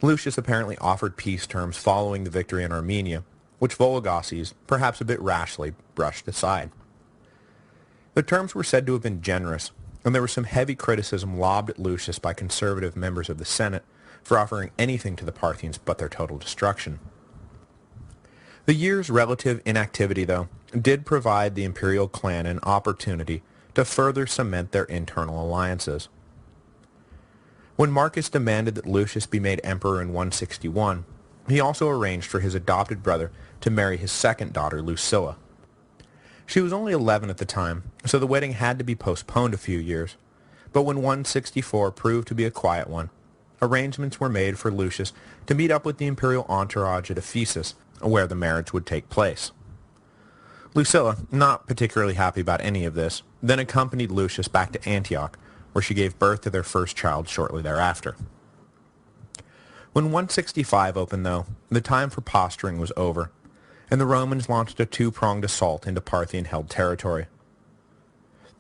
Lucius apparently offered peace terms following the victory in Armenia, which Vologases, perhaps a bit rashly, brushed aside. The terms were said to have been generous, and there was some heavy criticism lobbed at Lucius by conservative members of the Senate for offering anything to the Parthians but their total destruction. The year's relative inactivity, though, did provide the imperial clan an opportunity to further cement their internal alliances. When Marcus demanded that Lucius be made emperor in 161, he also arranged for his adopted brother to marry his second daughter, Lucilla. She was only 11 at the time, so the wedding had to be postponed a few years, but when 164 proved to be a quiet one, arrangements were made for Lucius to meet up with the imperial entourage at Ephesus, where the marriage would take place. Lucilla, not particularly happy about any of this, then accompanied Lucius back to Antioch, where she gave birth to their first child shortly thereafter. When 165 opened, though, the time for posturing was over, and the Romans launched a 2-pronged assault into Parthian-held territory.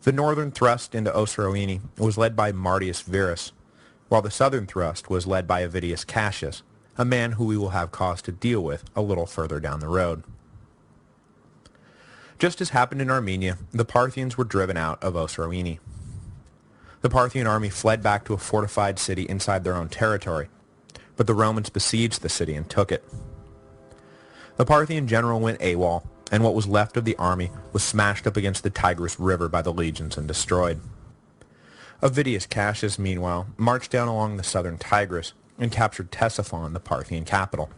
The northern thrust into Osroene was led by Mardius Verus, while the southern thrust was led by Avidius Cassius, a man who we will have cause to deal with a little further down the road. Just as happened in Armenia, the Parthians were driven out of Osroene. The Parthian army fled back to a fortified city inside their own territory, but the Romans besieged the city and took it. The Parthian general went AWOL, and what was left of the army was smashed up against the Tigris River by the legions and destroyed. Avidius Cassius, meanwhile, marched down along the southern Tigris and captured Ctesiphon, the Parthian capital.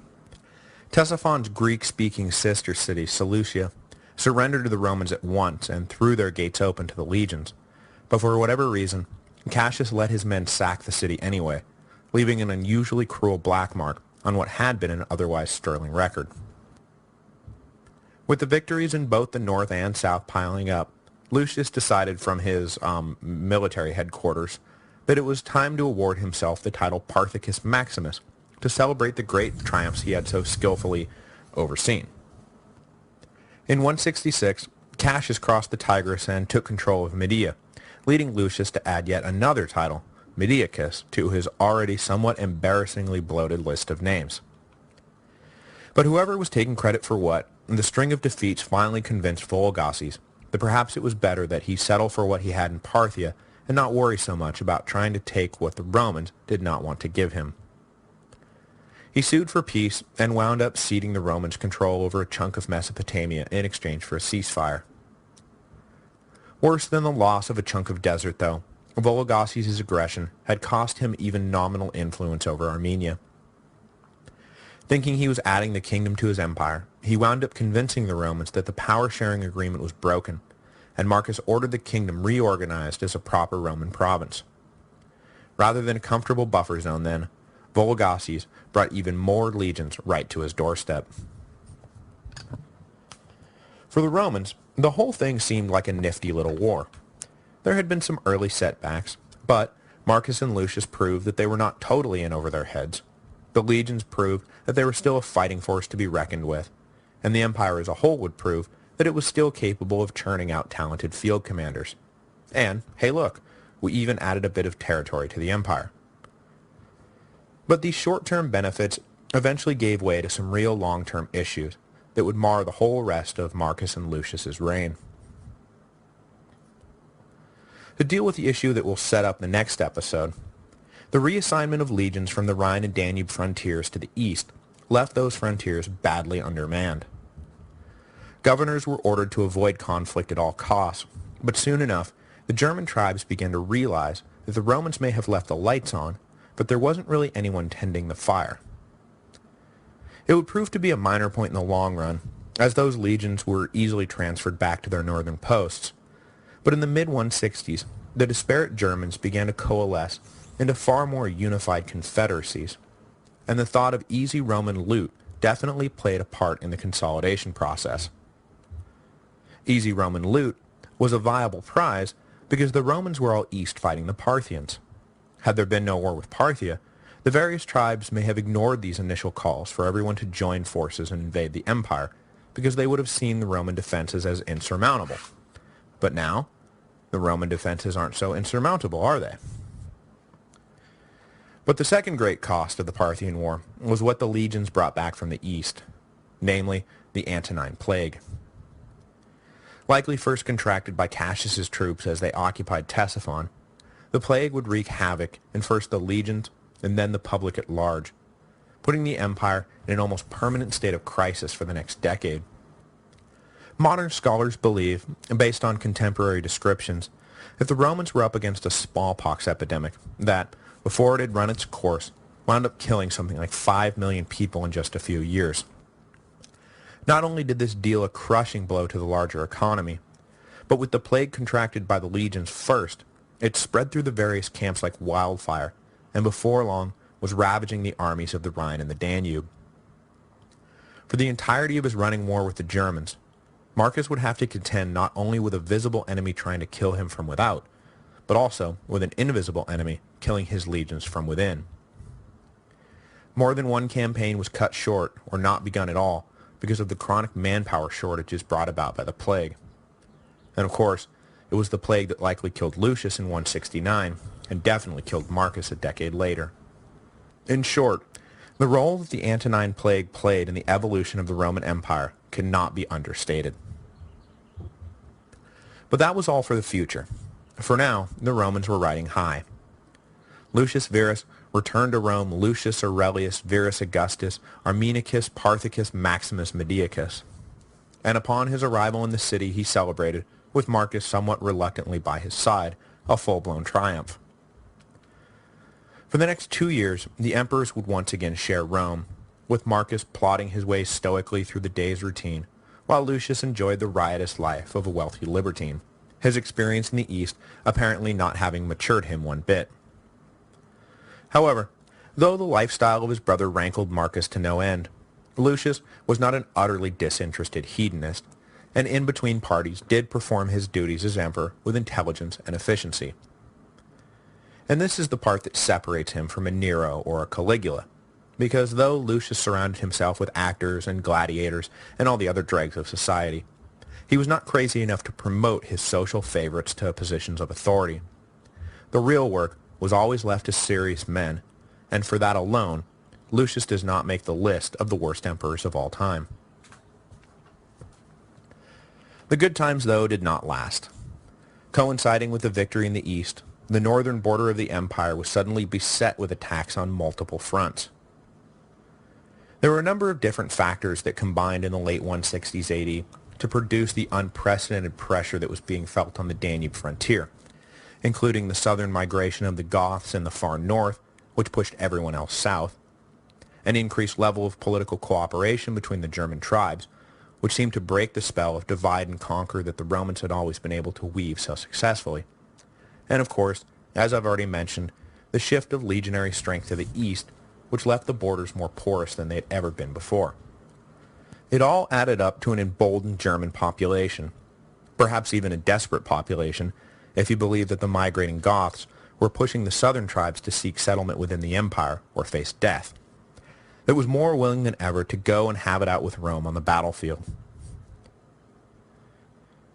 Ctesiphon's Greek-speaking sister city, Seleucia, surrendered to the Romans at once and threw their gates open to the legions, but for whatever reason, Cassius let his men sack the city anyway, leaving an unusually cruel black mark on what had been an otherwise sterling record. With the victories in both the north and south piling up, Lucius decided from his military headquarters that it was time to award himself the title Parthicus Maximus to celebrate the great triumphs he had so skillfully overseen. In 166, Cassius crossed the Tigris and took control of Media, leading Lucius to add yet another title, Mediacus, to his already somewhat embarrassingly bloated list of names. But whoever was taking credit for what, the string of defeats finally convinced Vologases that perhaps it was better that he settle for what he had in Parthia and not worry so much about trying to take what the Romans did not want to give him. He sued for peace and wound up ceding the Romans control over a chunk of Mesopotamia in exchange for a ceasefire. Worse than the loss of a chunk of desert, though, Vologases' aggression had cost him even nominal influence over Armenia. Thinking he was adding the kingdom to his empire, he wound up convincing the Romans that the power-sharing agreement was broken, and Marcus ordered the kingdom reorganized as a proper Roman province. Rather than a comfortable buffer zone, then, Vologases brought even more legions right to his doorstep. For the Romans, the whole thing seemed like a nifty little war. There had been some early setbacks, but Marcus and Lucius proved that they were not totally in over their heads. The legions proved that they were still a fighting force to be reckoned with, and the empire as a whole would prove that it was still capable of churning out talented field commanders. And, hey look, we even added a bit of territory to the empire. But these short-term benefits eventually gave way to some real long-term issues that would mar the whole rest of Marcus and Lucius's reign. To deal with the issue that we'll set up in the next episode, the reassignment of legions from the Rhine and Danube frontiers to the east left those frontiers badly undermanned. Governors were ordered to avoid conflict at all costs, But soon enough, the German tribes began to realize that the Romans may have left the lights on, but there wasn't really anyone tending the fire. It would prove to be a minor point in the long run, as those legions were easily transferred back to their northern posts. But in the mid-160s, the disparate Germans began to coalesce into far more unified confederacies, and the thought of easy Roman loot definitely played a part in the consolidation process. Easy Roman loot was a viable prize because the Romans were all east fighting the Parthians. Had there been no war with Parthia, the various tribes may have ignored these initial calls for everyone to join forces and invade the empire, because they would have seen the Roman defenses as insurmountable. But now, the Roman defenses aren't so insurmountable, are they? But the second great cost of the Parthian War was what the legions brought back from the east, namely the Antonine Plague. Likely first contracted by Cassius's troops as they occupied Ctesiphon, the plague would wreak havoc in first the legions and then the public at large, putting the empire in an almost permanent state of crisis for the next decade. Modern scholars believe, based on contemporary descriptions, that the Romans were up against a smallpox epidemic that, before it had run its course, wound up killing something like 5 million people in just a few years. Not only did this deal a crushing blow to the larger economy, but with the plague contracted by the legions first, it spread through the various camps like wildfire, and before long was ravaging the armies of the Rhine and the Danube. For the entirety of his running war with the Germans, Marcus would have to contend not only with a visible enemy trying to kill him from without, but also with an invisible enemy killing his legions from within. More than one campaign was cut short or not begun at all because of the chronic manpower shortages brought about by the plague. And of course, it was the plague that likely killed Lucius in 169 and definitely killed Marcus a decade later. In short, the role that the Antonine Plague played in the evolution of the Roman Empire cannot be understated. But that was all for the future. For now, the Romans were riding high. Lucius Verus returned to Rome Lucius Aurelius Verus Augustus Armenicus Parthicus Maximus Mediacus, and upon his arrival in the city he celebrated, with Marcus somewhat reluctantly by his side, a full-blown triumph. For the next 2 years, the emperors would once again share Rome, with Marcus plodding his way stoically through the day's routine, while Lucius enjoyed the riotous life of a wealthy libertine, his experience in the East apparently not having matured him one bit. However, though the lifestyle of his brother rankled Marcus to no end, Lucius was not an utterly disinterested hedonist, and in between parties did perform his duties as emperor with intelligence and efficiency. And this is the part that separates him from a Nero or a Caligula, because though Lucius surrounded himself with actors and gladiators and all the other dregs of society, he was not crazy enough to promote his social favorites to positions of authority. The real work was always left to serious men, and for that alone, Lucius does not make the list of the worst emperors of all time. The good times, though, did not last. Coinciding with the victory in the East, the northern border of the empire was suddenly beset with attacks on multiple fronts. There were a number of different factors that combined in the late 160s AD to produce the unprecedented pressure that was being felt on the Danube frontier, including the southern migration of the Goths in the far north, which pushed everyone else south, an increased level of political cooperation between the German tribes, which seemed to break the spell of divide and conquer that the Romans had always been able to weave so successfully, and of course, as I've already mentioned, the shift of legionary strength to the east, which left the borders more porous than they had ever been before. It all added up to an emboldened German population, perhaps even a desperate population, if you believe that the migrating Goths were pushing the southern tribes to seek settlement within the empire or face death, that was more willing than ever to go and have it out with Rome on the battlefield.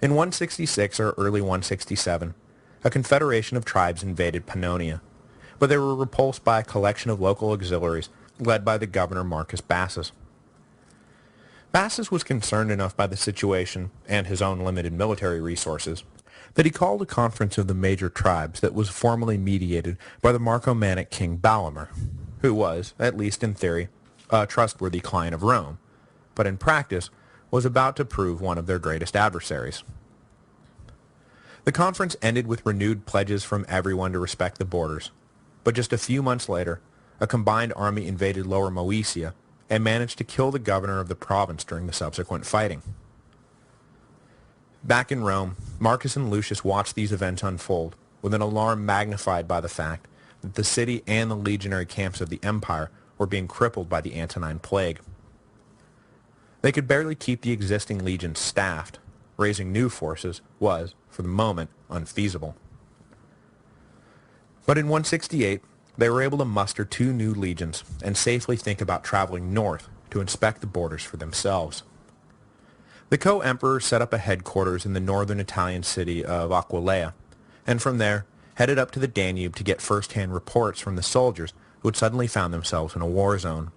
In 166 or early 167, a confederation of tribes invaded Pannonia, but they were repulsed by a collection of local auxiliaries led by the governor Marcus Bassus. Bassus was concerned enough by the situation and his own limited military resources that he called a conference of the major tribes that was formally mediated by the Marcomannic king Balimer, who was, at least in theory, a trustworthy client of Rome, but in practice was about to prove one of their greatest adversaries. The conference ended with renewed pledges from everyone to respect the borders, but just a few months later, a combined army invaded Lower Moesia and managed to kill the governor of the province during the subsequent fighting. Back in Rome, Marcus and Lucius watched these events unfold, with an alarm magnified by the fact that the city and the legionary camps of the empire were being crippled by the Antonine Plague. They could barely keep the existing legions staffed. Raising new forces was, for the moment, unfeasible. But in 168, they were able to muster 2 new legions and safely think about traveling north to inspect the borders for themselves. The co-emperors set up a headquarters in the northern Italian city of Aquileia, and from there headed up to the Danube to get first-hand reports from the soldiers who had suddenly found themselves in a war zone.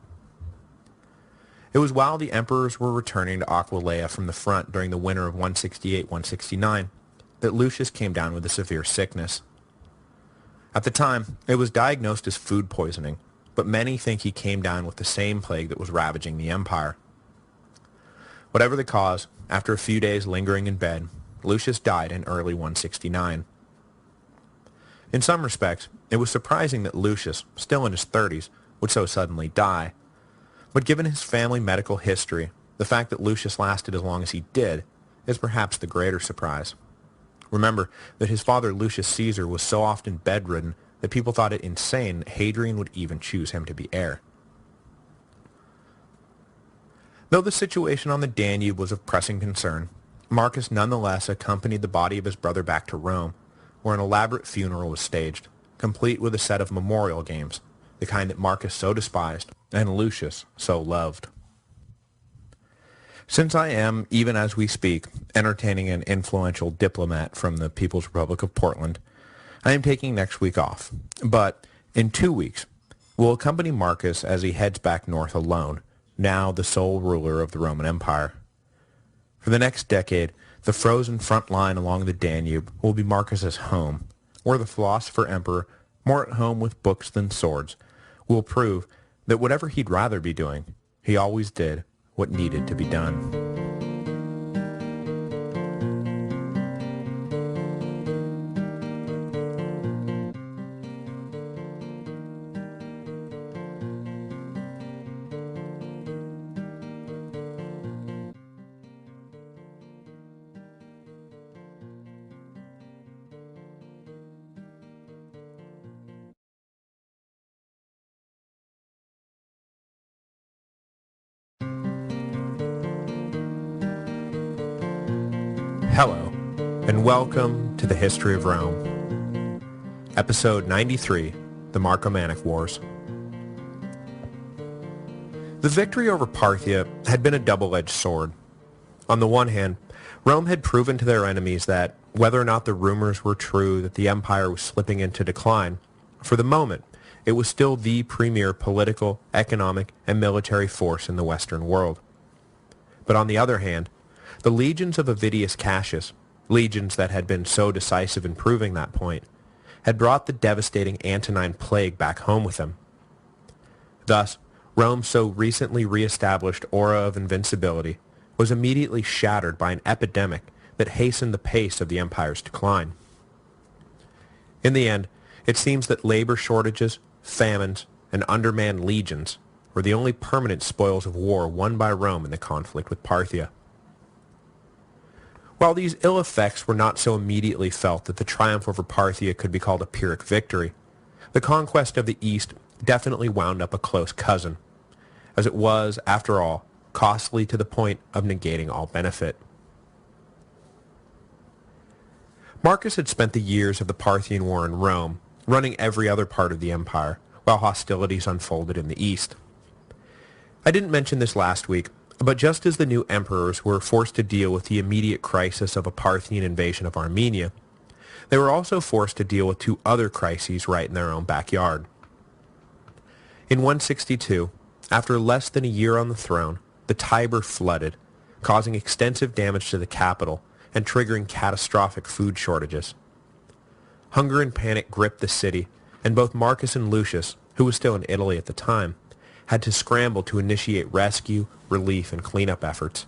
It was while the emperors were returning to Aquileia from the front during the winter of 168-169 that Lucius came down with a severe sickness. At the time, it was diagnosed as food poisoning, but many think he came down with the same plague that was ravaging the empire. Whatever the cause, after a few days lingering in bed, Lucius died in early 169. In some respects, it was surprising that Lucius, still in his 30s, would so suddenly die. But given his family medical history, the fact that Lucius lasted as long as he did is perhaps the greater surprise. Remember that his father Lucius Caesar was so often bedridden that people thought it insane that Hadrian would even choose him to be heir. Though the situation on the Danube was of pressing concern, Marcus nonetheless accompanied the body of his brother back to Rome, where an elaborate funeral was staged, complete with a set of memorial games, the kind that Marcus so despised and Lucius so loved. Since I am, even as we speak, entertaining an influential diplomat from the People's Republic of Portland, I am taking next week off, but in 2 weeks, we'll accompany Marcus as he heads back north alone, now the sole ruler of the Roman Empire. For the next decade, the frozen front line along the Danube will be Marcus's home, where the philosopher emperor, more at home with books than swords, will prove that whatever he'd rather be doing, he always did what needed to be done. Hello, and welcome to the History of Rome. Episode 93, The Marcomannic Wars. The victory over Parthia had been a double-edged sword. On the one hand, Rome had proven to their enemies that, whether or not the rumors were true that the empire was slipping into decline, for the moment, it was still the premier political, economic, and military force in the Western world. But on the other hand, the legions of Avidius Cassius, legions that had been so decisive in proving that point, had brought the devastating Antonine Plague back home with them. Thus, Rome's so recently re-established aura of invincibility was immediately shattered by an epidemic that hastened the pace of the empire's decline. In the end, it seems that labor shortages, famines, and undermanned legions were the only permanent spoils of war won by Rome in the conflict with Parthia. While these ill effects were not so immediately felt that the triumph over Parthia could be called a Pyrrhic victory, the conquest of the East definitely wound up a close cousin, as it was, after all, costly to the point of negating all benefit. Marcus had spent the years of the Parthian War in Rome, running every other part of the empire, while hostilities unfolded in the East. I didn't mention this last week, but just as the new emperors were forced to deal with the immediate crisis of a Parthian invasion of Armenia, they were also forced to deal with 2 other crises right in their own backyard. In 162, after less than a year on the throne, the Tiber flooded, causing extensive damage to the capital and triggering catastrophic food shortages. Hunger and panic gripped the city, and both Marcus and Lucius, who was still in Italy at the time, had to scramble to initiate rescue, relief, and cleanup efforts.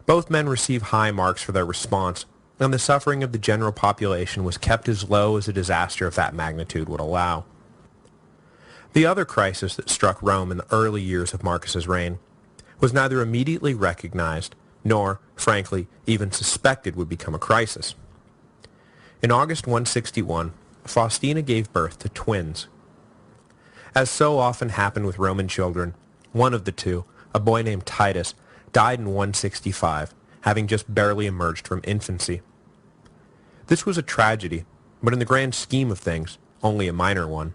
Both men received high marks for their response, and the suffering of the general population was kept as low as a disaster of that magnitude would allow. The other crisis that struck Rome in the early years of Marcus's reign was neither immediately recognized nor, frankly, even suspected would become a crisis. In August 161, Faustina gave birth to twins. As so often happened with Roman children, one of the two, a boy named Titus, died in 165, having just barely emerged from infancy. This was a tragedy, but in the grand scheme of things, only a minor one.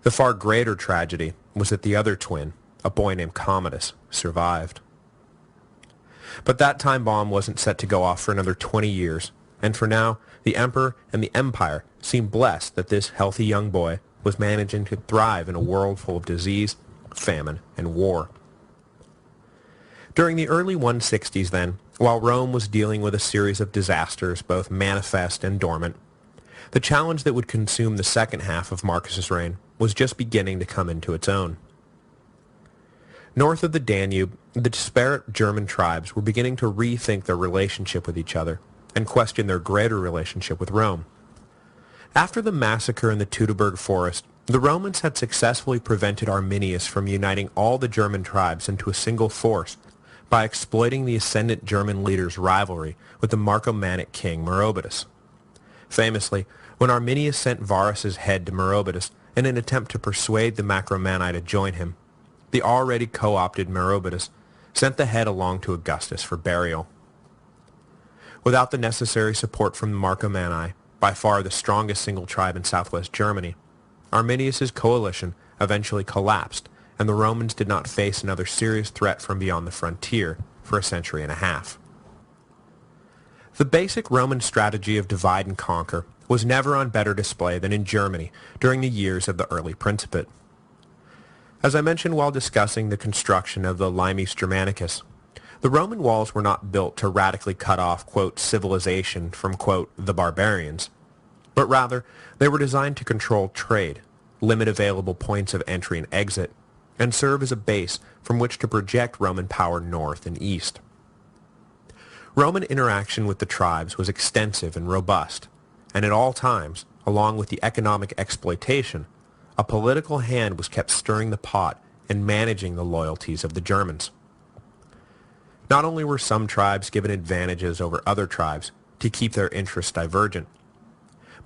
The far greater tragedy was that the other twin, a boy named Commodus, survived. But that time bomb wasn't set to go off for another 20 years, and for now, the emperor and the empire seemed blessed that this healthy young boy was managing to thrive in a world full of disease, famine, and war. During the early 160s then, while Rome was dealing with a series of disasters, both manifest and dormant, the challenge that would consume the second half of Marcus's reign was just beginning to come into its own. North of the Danube, the disparate German tribes were beginning to rethink their relationship with each other and question their greater relationship with Rome. After the massacre in the Teutoburg forest, the Romans had successfully prevented Arminius from uniting all the German tribes into a single force by exploiting the ascendant German leader's rivalry with the Marcomannic king Merobotus. Famously, when Arminius sent Varus's head to Merobotus in an attempt to persuade the Marcomanni to join him, the already co-opted Merobotus sent the head along to Augustus for burial. Without the necessary support from the Marcomanni, by far the strongest single tribe in southwest Germany, Arminius's coalition eventually collapsed, and the Romans did not face another serious threat from beyond the frontier for a century and a half. The basic Roman strategy of divide and conquer was never on better display than in Germany during the years of the early Principate. As I mentioned while discussing the construction of the Limes Germanicus, the Roman walls were not built to radically cut off, quote, civilization from, quote, the barbarians, but rather they were designed to control trade, limit available points of entry and exit, and serve as a base from which to project Roman power north and east. Roman interaction with the tribes was extensive and robust, and at all times, along with the economic exploitation, a political hand was kept stirring the pot and managing the loyalties of the Germans. Not only were some tribes given advantages over other tribes to keep their interests divergent,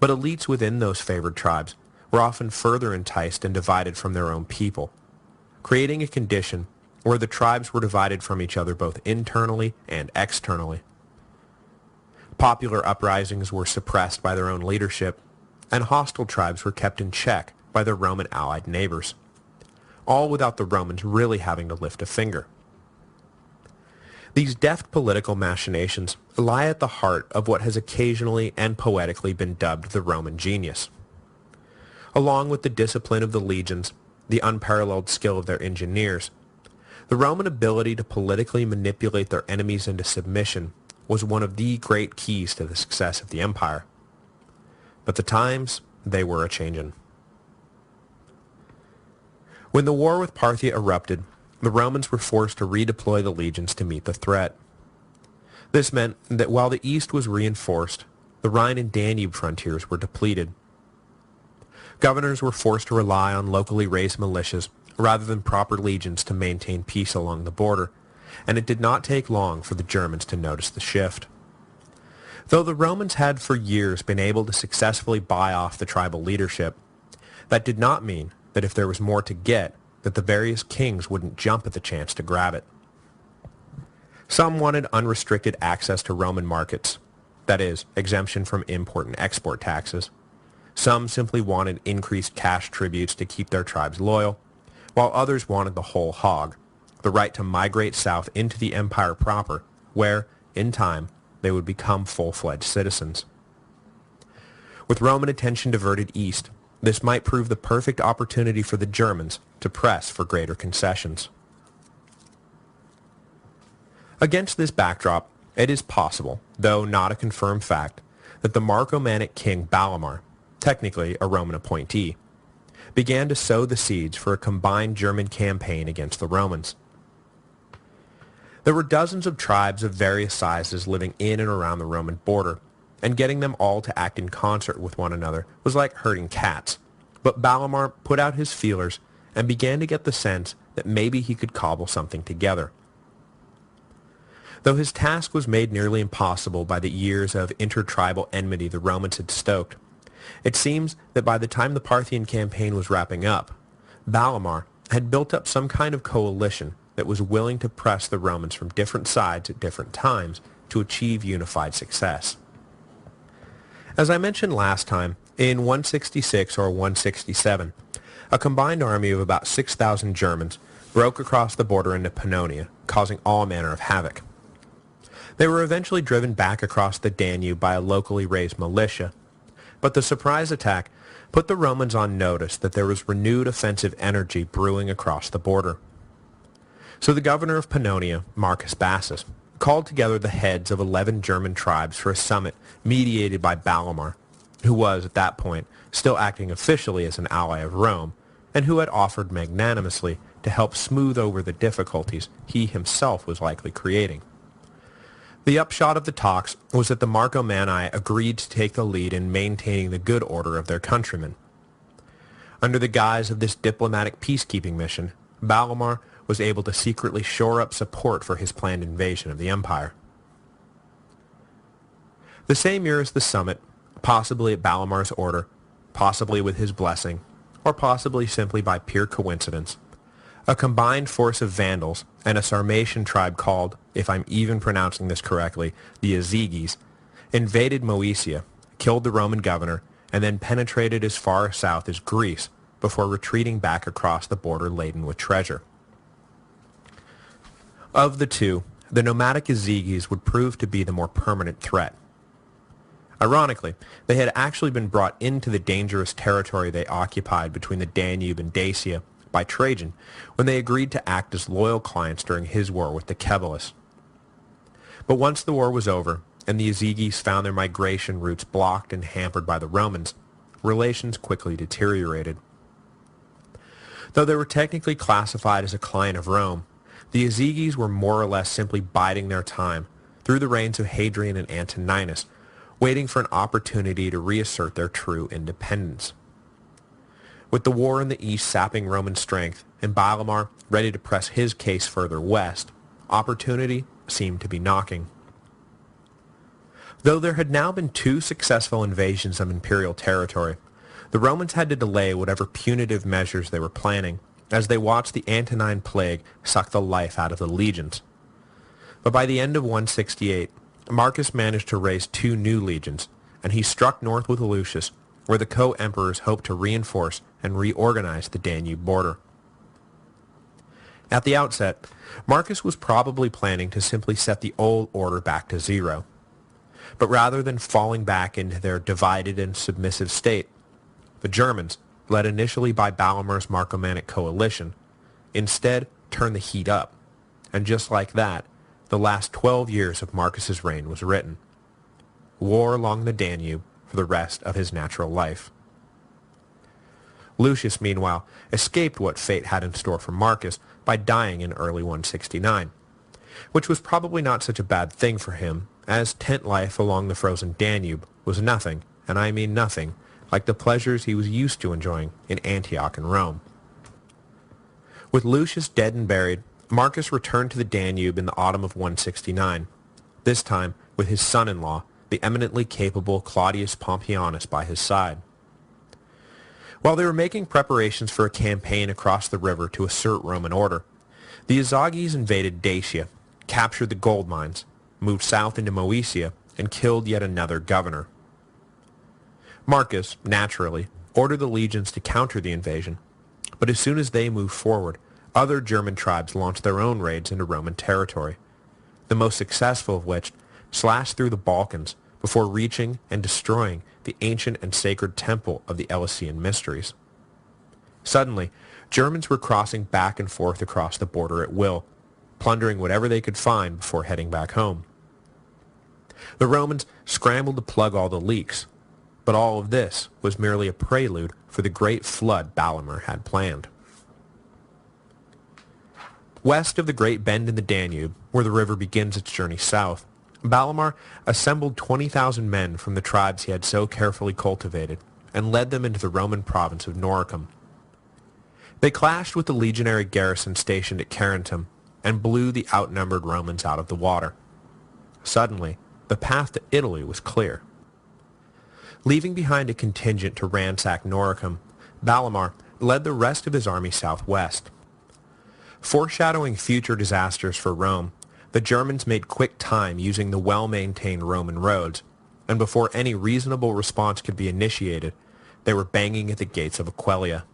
but elites within those favored tribes were often further enticed and divided from their own people, creating a condition where the tribes were divided from each other both internally and externally. Popular uprisings were suppressed by their own leadership, and hostile tribes were kept in check by their Roman allied neighbors, all without the Romans really having to lift a finger. These deft political machinations lie at the heart of what has occasionally and poetically been dubbed the Roman genius. Along with the discipline of the legions, the unparalleled skill of their engineers, the Roman ability to politically manipulate their enemies into submission was one of the great keys to the success of the empire. But the times, they were a-changin'. When the war with Parthia erupted, the Romans were forced to redeploy the legions to meet the threat. This meant that while the east was reinforced, the Rhine and Danube frontiers were depleted. Governors were forced to rely on locally raised militias rather than proper legions to maintain peace along the border, and it did not take long for the Germans to notice the shift. Though the Romans had for years been able to successfully buy off the tribal leadership, that did not mean that if there was more to get, that the various kings wouldn't jump at the chance to grab it. Some wanted unrestricted access to Roman markets, that is, exemption from import and export taxes. Some simply wanted increased cash tributes to keep their tribes loyal, while others wanted the whole hog, the right to migrate south into the empire proper, where, in time, they would become full-fledged citizens. With Roman attention diverted east, this might prove the perfect opportunity for the Germans to press for greater concessions. Against this backdrop, it is possible, though not a confirmed fact, that the Marcomannic king Balamar, technically a Roman appointee, began to sow the seeds for a combined German campaign against the Romans. There were dozens of tribes of various sizes living in and around the Roman border, and getting them all to act in concert with one another was like herding cats. But Balamar put out his feelers and began to get the sense that maybe he could cobble something together. Though his task was made nearly impossible by the years of intertribal enmity the Romans had stoked, it seems that by the time the Parthian campaign was wrapping up, Balamar had built up some kind of coalition that was willing to press the Romans from different sides at different times to achieve unified success. As I mentioned last time, in 166 or 167, a combined army of about 6,000 Germans broke across the border into Pannonia, causing all manner of havoc. They were eventually driven back across the Danube by a locally raised militia, but the surprise attack put the Romans on notice that there was renewed offensive energy brewing across the border. So the governor of Pannonia, Marcus Bassus, called together the heads of 11 German tribes for a summit mediated by Balamar, who was, at that point, still acting officially as an ally of Rome, and who had offered magnanimously to help smooth over the difficulties he himself was likely creating. The upshot of the talks was that the Marcomanni agreed to take the lead in maintaining the good order of their countrymen. Under the guise of this diplomatic peacekeeping mission, Balamar was able to secretly shore up support for his planned invasion of the empire. The same year as the summit, possibly at Balamar's order, possibly with his blessing, or possibly simply by pure coincidence, a combined force of Vandals and a Sarmatian tribe called, if I'm even pronouncing this correctly, the Azygis, invaded Moesia, killed the Roman governor, and then penetrated as far south as Greece before retreating back across the border laden with treasure. Of the two, the nomadic Azygis would prove to be the more permanent threat. Ironically, they had actually been brought into the dangerous territory they occupied between the Danube and Dacia by Trajan when they agreed to act as loyal clients during his war with the Cebalus. But once the war was over, and the Azygis found their migration routes blocked and hampered by the Romans, relations quickly deteriorated. Though they were technically classified as a client of Rome, the Azygis were more or less simply biding their time through the reigns of Hadrian and Antoninus, waiting for an opportunity to reassert their true independence. With the war in the east sapping Roman strength and Balamar ready to press his case further west, opportunity seemed to be knocking. Though there had now been 2 successful invasions of imperial territory, the Romans had to delay whatever punitive measures they were planning as they watched the Antonine Plague suck the life out of the legions. But by the end of 168, Marcus managed to raise 2 new legions, and he struck north with Lucius, where the co-emperors hoped to reinforce and reorganize the Danube border. At the outset, Marcus was probably planning to simply set the old order back to 0. But rather than falling back into their divided and submissive state, the Germans, led initially by Balamar's Marcomannic coalition, instead turned the heat up, and just like that, the last 12 years of Marcus's reign was written. War along the Danube for the rest of his natural life. Lucius, meanwhile, escaped what fate had in store for Marcus by dying in early 169, which was probably not such a bad thing for him, as tent life along the frozen Danube was nothing, and I mean nothing, like the pleasures he was used to enjoying in Antioch and Rome. With Lucius dead and buried, Marcus returned to the Danube in the autumn of 169, this time with his son-in-law, the eminently capable Claudius Pompeianus, by his side. While they were making preparations for a campaign across the river to assert Roman order, the Azygis invaded Dacia, captured the gold mines, moved south into Moesia, and killed yet another governor. Marcus, naturally, ordered the legions to counter the invasion, but as soon as they moved forward, other German tribes launched their own raids into Roman territory, the most successful of which slashed through the Balkans before reaching and destroying the ancient and sacred temple of the Eleusinian Mysteries. Suddenly, Germans were crossing back and forth across the border at will, plundering whatever they could find before heading back home. The Romans scrambled to plug all the leaks, but all of this was merely a prelude for the great flood Balamar had planned. West of the great bend in the Danube, where the river begins its journey south, Balamar assembled 20,000 men from the tribes he had so carefully cultivated and led them into the Roman province of Noricum. They clashed with the legionary garrison stationed at Charentum and blew the outnumbered Romans out of the water. Suddenly, the path to Italy was clear. Leaving behind a contingent to ransack Noricum, Balamar led the rest of his army southwest. Foreshadowing future disasters for Rome, the Germans made quick time using the well-maintained Roman roads, and before any reasonable response could be initiated, they were banging at the gates of Aquileia.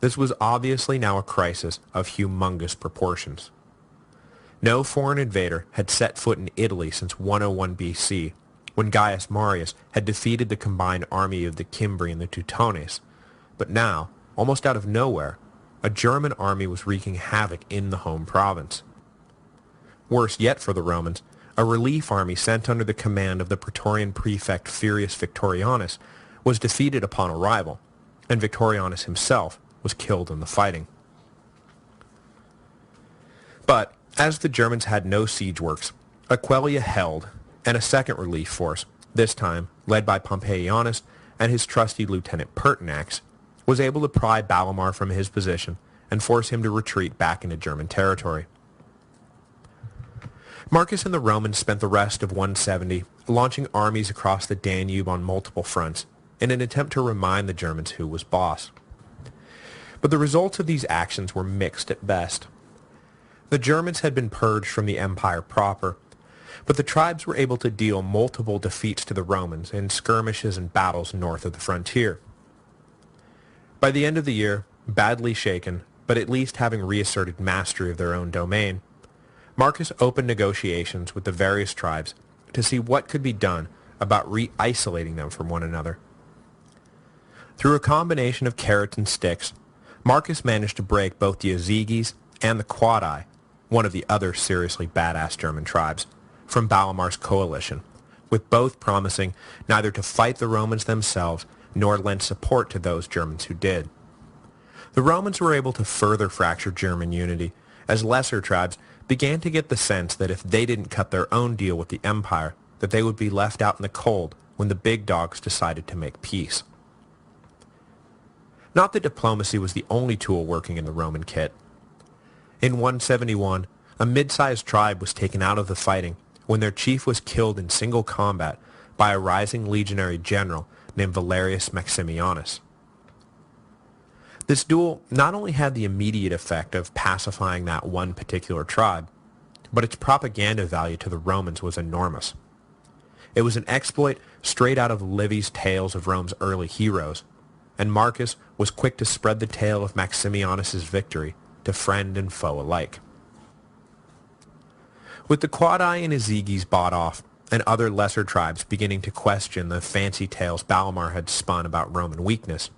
This was obviously now a crisis of humongous proportions. No foreign invader had set foot in Italy since 101 BC, when Gaius Marius had defeated the combined army of the Cimbri and the Teutones, but now, almost out of nowhere, a German army was wreaking havoc in the home province. Worse yet for the Romans, a relief army sent under the command of the Praetorian prefect Furius Victorianus was defeated upon arrival, and Victorianus himself was killed in the fighting. But, as the Germans had no siege works, Aquileia held, and a second relief force, this time led by Pompeianus and his trusty lieutenant Pertinax, was able to pry Balamar from his position and force him to retreat back into German territory. Marcus and the Romans spent the rest of 170 launching armies across the Danube on multiple fronts in an attempt to remind the Germans who was boss. But the results of these actions were mixed at best. The Germans had been purged from the empire proper, but the tribes were able to deal multiple defeats to the Romans in skirmishes and battles north of the frontier. By the end of the year, badly shaken, but at least having reasserted mastery of their own domain, Marcus opened negotiations with the various tribes to see what could be done about re-isolating them from one another. Through a combination of carrots and sticks, Marcus managed to break both the Azygis and the Quadi, one of the other seriously badass German tribes, from Balamar's coalition, with both promising neither to fight the Romans themselves nor lend support to those Germans who did. The Romans were able to further fracture German unity, as lesser tribes began to get the sense that if they didn't cut their own deal with the empire, that they would be left out in the cold when the big dogs decided to make peace. Not that diplomacy was the only tool working in the Roman kit. In 171, a mid-sized tribe was taken out of the fighting when their chief was killed in single combat by a rising legionary general named Valerius Maximianus. This duel not only had the immediate effect of pacifying that one particular tribe, but its propaganda value to the Romans was enormous. It was an exploit straight out of Livy's tales of Rome's early heroes, and Marcus was quick to spread the tale of Maximianus's victory to friend and foe alike. With the Quadi and Azygis bought off, and other lesser tribes beginning to question the fancy tales Balamar had spun about Roman weakness,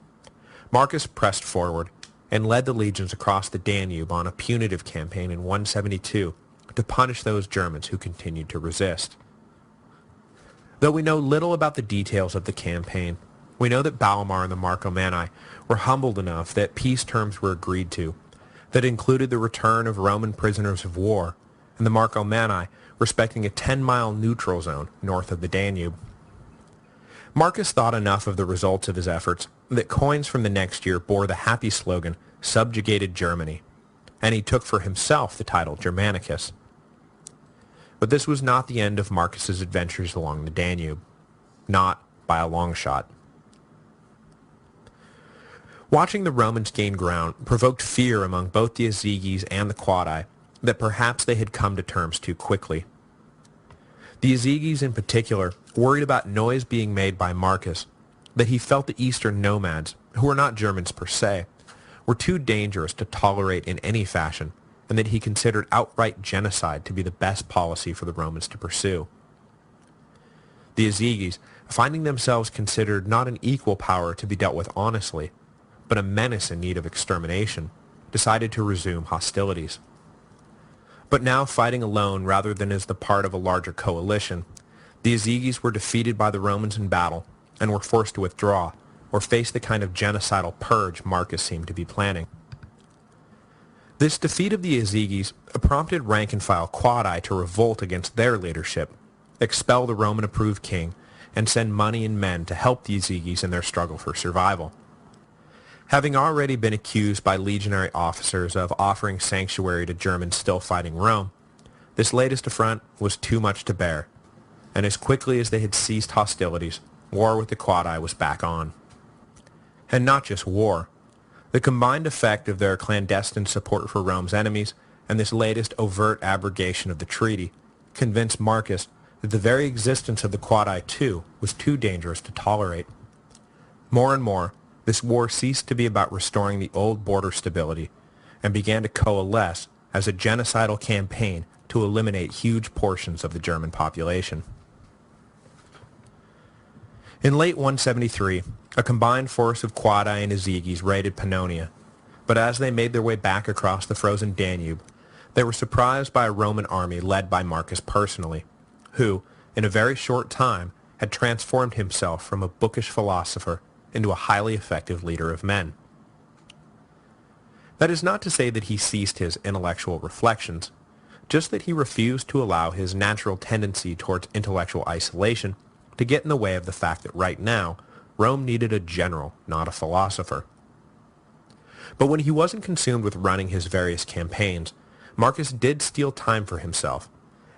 Marcus pressed forward and led the legions across the Danube on a punitive campaign in 172 to punish those Germans who continued to resist. Though we know little about the details of the campaign, we know that Balamar and the Marcomanni were humbled enough that peace terms were agreed to that included the return of Roman prisoners of war and the Marcomanni respecting a 10-mile neutral zone north of the Danube. Marcus thought enough of the results of his efforts that coins from the next year bore the happy slogan, "Subjugated Germany," and he took for himself the title Germanicus. But this was not the end of Marcus's adventures along the Danube. Not by a long shot. Watching the Romans gain ground provoked fear among both the Azygis and the Quadi that perhaps they had come to terms too quickly. The Azygis in particular worried about noise being made by Marcus, that he felt the eastern nomads, who were not Germans per se, were too dangerous to tolerate in any fashion, and that he considered outright genocide to be the best policy for the Romans to pursue. The Azygis, finding themselves considered not an equal power to be dealt with honestly, but a menace in need of extermination, decided to resume hostilities. But now fighting alone rather than as the part of a larger coalition, the Azygis were defeated by the Romans in battle and were forced to withdraw, or face the kind of genocidal purge Marcus seemed to be planning. This defeat of the Ezeghes prompted rank-and-file Quadi to revolt against their leadership, expel the Roman-approved king, and send money and men to help the Ezeghes in their struggle for survival. Having already been accused by legionary officers of offering sanctuary to Germans still fighting Rome, this latest affront was too much to bear, and as quickly as they had ceased hostilities, war with the Quadi was back on. And not just war. The combined effect of their clandestine support for Rome's enemies and this latest overt abrogation of the treaty convinced Marcus that the very existence of the Quadi too was too dangerous to tolerate. More and more, this war ceased to be about restoring the old border stability and began to coalesce as a genocidal campaign to eliminate huge portions of the German population. In late 173, a combined force of Quadi and Ezeghes raided Pannonia, but as they made their way back across the frozen Danube, they were surprised by a Roman army led by Marcus personally, who, in a very short time, had transformed himself from a bookish philosopher into a highly effective leader of men. That is not to say that he ceased his intellectual reflections, just that he refused to allow his natural tendency towards intellectual isolation to get in the way of the fact that right now, Rome needed a general, not a philosopher. But when he wasn't consumed with running his various campaigns, Marcus did steal time for himself,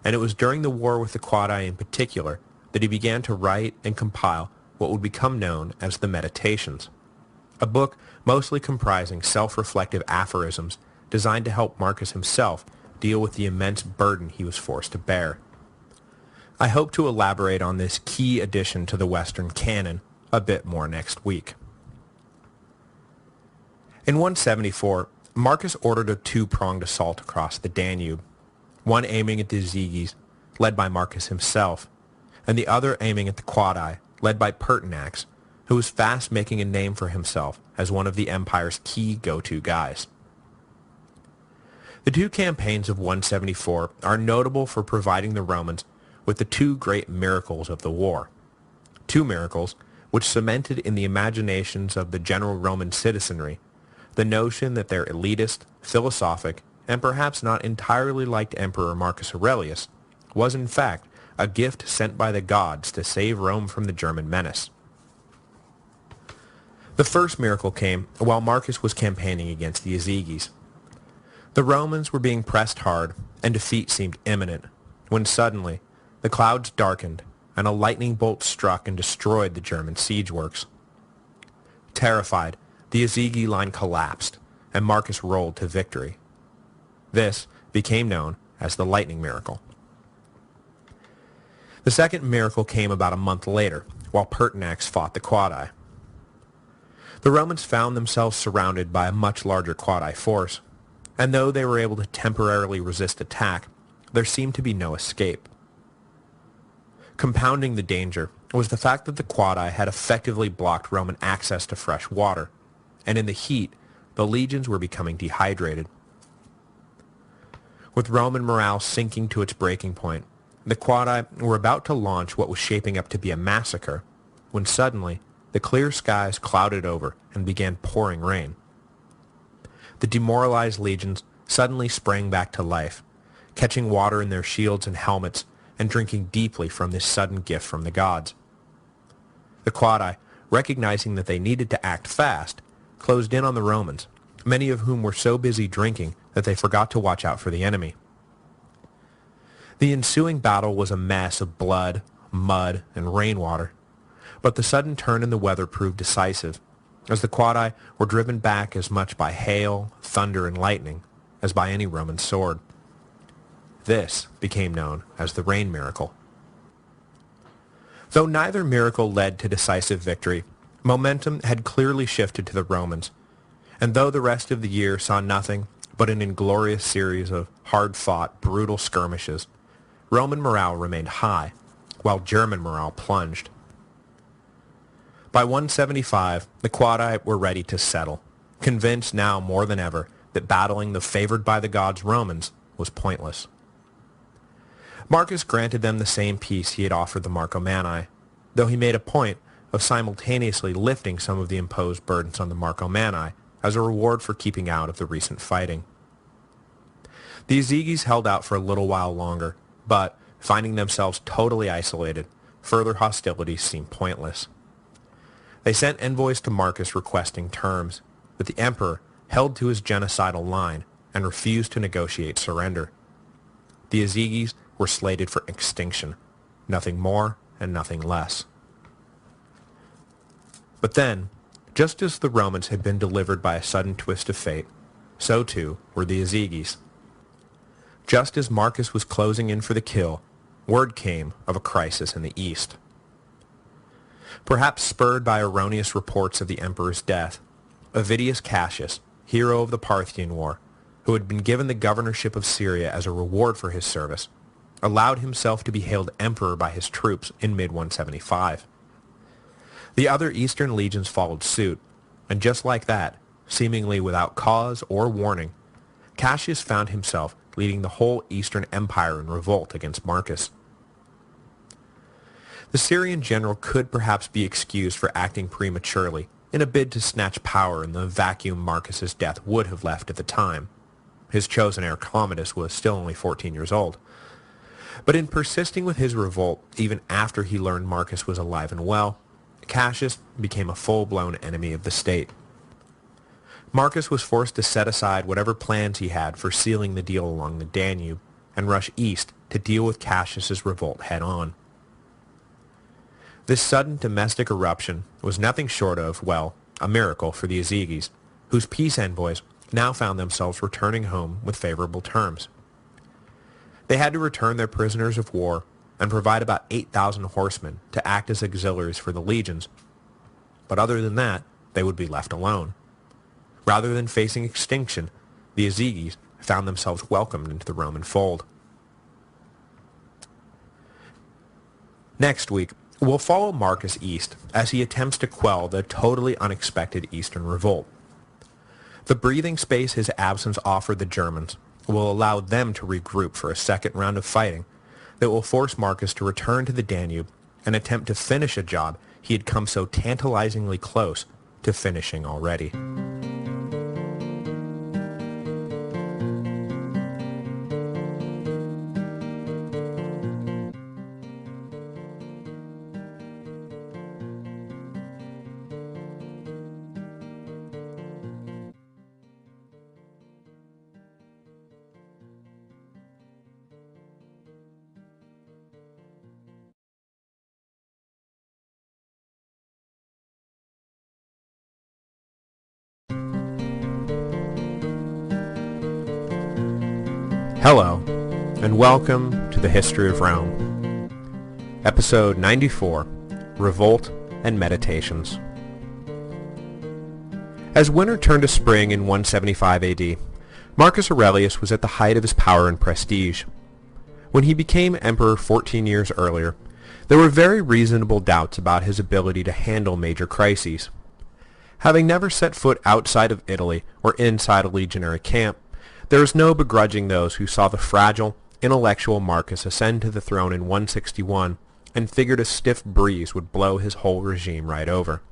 and it was during the war with the Quadi in particular that he began to write and compile what would become known as the Meditations, a book mostly comprising self-reflective aphorisms designed to help Marcus himself deal with the immense burden he was forced to bear. I hope to elaborate on this key addition to the Western canon a bit more next week. In 174, Marcus ordered a two-pronged assault across the Danube, one aiming at the Ezeghes, led by Marcus himself, and the other aiming at the Quadi, led by Pertinax, who was fast making a name for himself as one of the empire's key go-to guys. The two campaigns of 174 are notable for providing the Romans with the two great miracles of the war. Two miracles which cemented in the imaginations of the general Roman citizenry the notion that their elitist, philosophic, and perhaps not entirely liked Emperor Marcus Aurelius was in fact a gift sent by the gods to save Rome from the German menace. The first miracle came while Marcus was campaigning against the Ezeghes. The Romans were being pressed hard, and defeat seemed imminent, when suddenly the clouds darkened, and a lightning bolt struck and destroyed the German siege works. Terrified, the Ezeghe line collapsed, and Marcus rolled to victory. This became known as the lightning miracle. The second miracle came about a month later, while Pertinax fought the Quadi. The Romans found themselves surrounded by a much larger Quadi force, and though they were able to temporarily resist attack, there seemed to be no escape. Compounding the danger was the fact that the Quadi had effectively blocked Roman access to fresh water, and in the heat, the legions were becoming dehydrated. With Roman morale sinking to its breaking point, the Quadi were about to launch what was shaping up to be a massacre, when suddenly the clear skies clouded over and began pouring rain. The demoralized legions suddenly sprang back to life, catching water in their shields and helmets and drinking deeply from this sudden gift from the gods. The Quadi, recognizing that they needed to act fast, closed in on the Romans, many of whom were so busy drinking that they forgot to watch out for the enemy. The ensuing battle was a mess of blood, mud, and rainwater, but the sudden turn in the weather proved decisive, as the Quadi were driven back as much by hail, thunder, and lightning as by any Roman sword. This became known as the rain miracle. Though neither miracle led to decisive victory, momentum had clearly shifted to the Romans, and though the rest of the year saw nothing but an inglorious series of hard-fought, brutal skirmishes, Roman morale remained high, while German morale plunged. By 175, the Quadi were ready to settle, convinced now more than ever that battling the favored by the gods Romans was pointless. Marcus granted them the same peace he had offered the Marcomanni, though he made a point of simultaneously lifting some of the imposed burdens on the Marcomanni as a reward for keeping out of the recent fighting. The Ezegis held out for a little while longer, but, finding themselves totally isolated, further hostilities seemed pointless. They sent envoys to Marcus requesting terms, but the emperor held to his genocidal line and refused to negotiate surrender. The Ezegis were slated for extinction, nothing more and nothing less. But then, just as the Romans had been delivered by a sudden twist of fate, so too were the Ezegis. Just as Marcus was closing in for the kill, word came of a crisis in the east. Perhaps spurred by erroneous reports of the emperor's death, Avidius Cassius, hero of the Parthian War, who had been given the governorship of Syria as a reward for his service, allowed himself to be hailed emperor by his troops in mid-175. The other eastern legions followed suit, and just like that, seemingly without cause or warning, Cassius found himself leading the whole Eastern Empire in revolt against Marcus. The Syrian general could perhaps be excused for acting prematurely in a bid to snatch power in the vacuum Marcus's death would have left at the time. His chosen heir Commodus was still only 14 years old. But in persisting with his revolt even after he learned Marcus was alive and well, Cassius became a full-blown enemy of the state. Marcus was forced to set aside whatever plans he had for sealing the deal along the Danube and rush east to deal with Cassius's revolt head-on. This sudden domestic eruption was nothing short of, well, a miracle for the Ezegis, whose peace envoys now found themselves returning home with favorable terms. They had to return their prisoners of war and provide about 8,000 horsemen to act as auxiliaries for the legions, but other than that, they would be left alone. Rather than facing extinction, the Ezegis found themselves welcomed into the Roman fold. Next week, we'll follow Marcus east as he attempts to quell the totally unexpected eastern revolt. The breathing space his absence offered the Germans will allow them to regroup for a second round of fighting that will force Marcus to return to the Danube and attempt to finish a job he had come so tantalizingly close to finishing already. Hello, and welcome to the History of Rome. Episode 94, Revolt and Meditations. As winter turned to spring in 175 AD, Marcus Aurelius was at the height of his power and prestige. When he became emperor 14 years earlier, there were very reasonable doubts about his ability to handle major crises. Having never set foot outside of Italy or inside a legionary camp, there is no begrudging those who saw the fragile, intellectual Marcus ascend to the throne in 161 and figured a stiff breeze would blow his whole regime right over.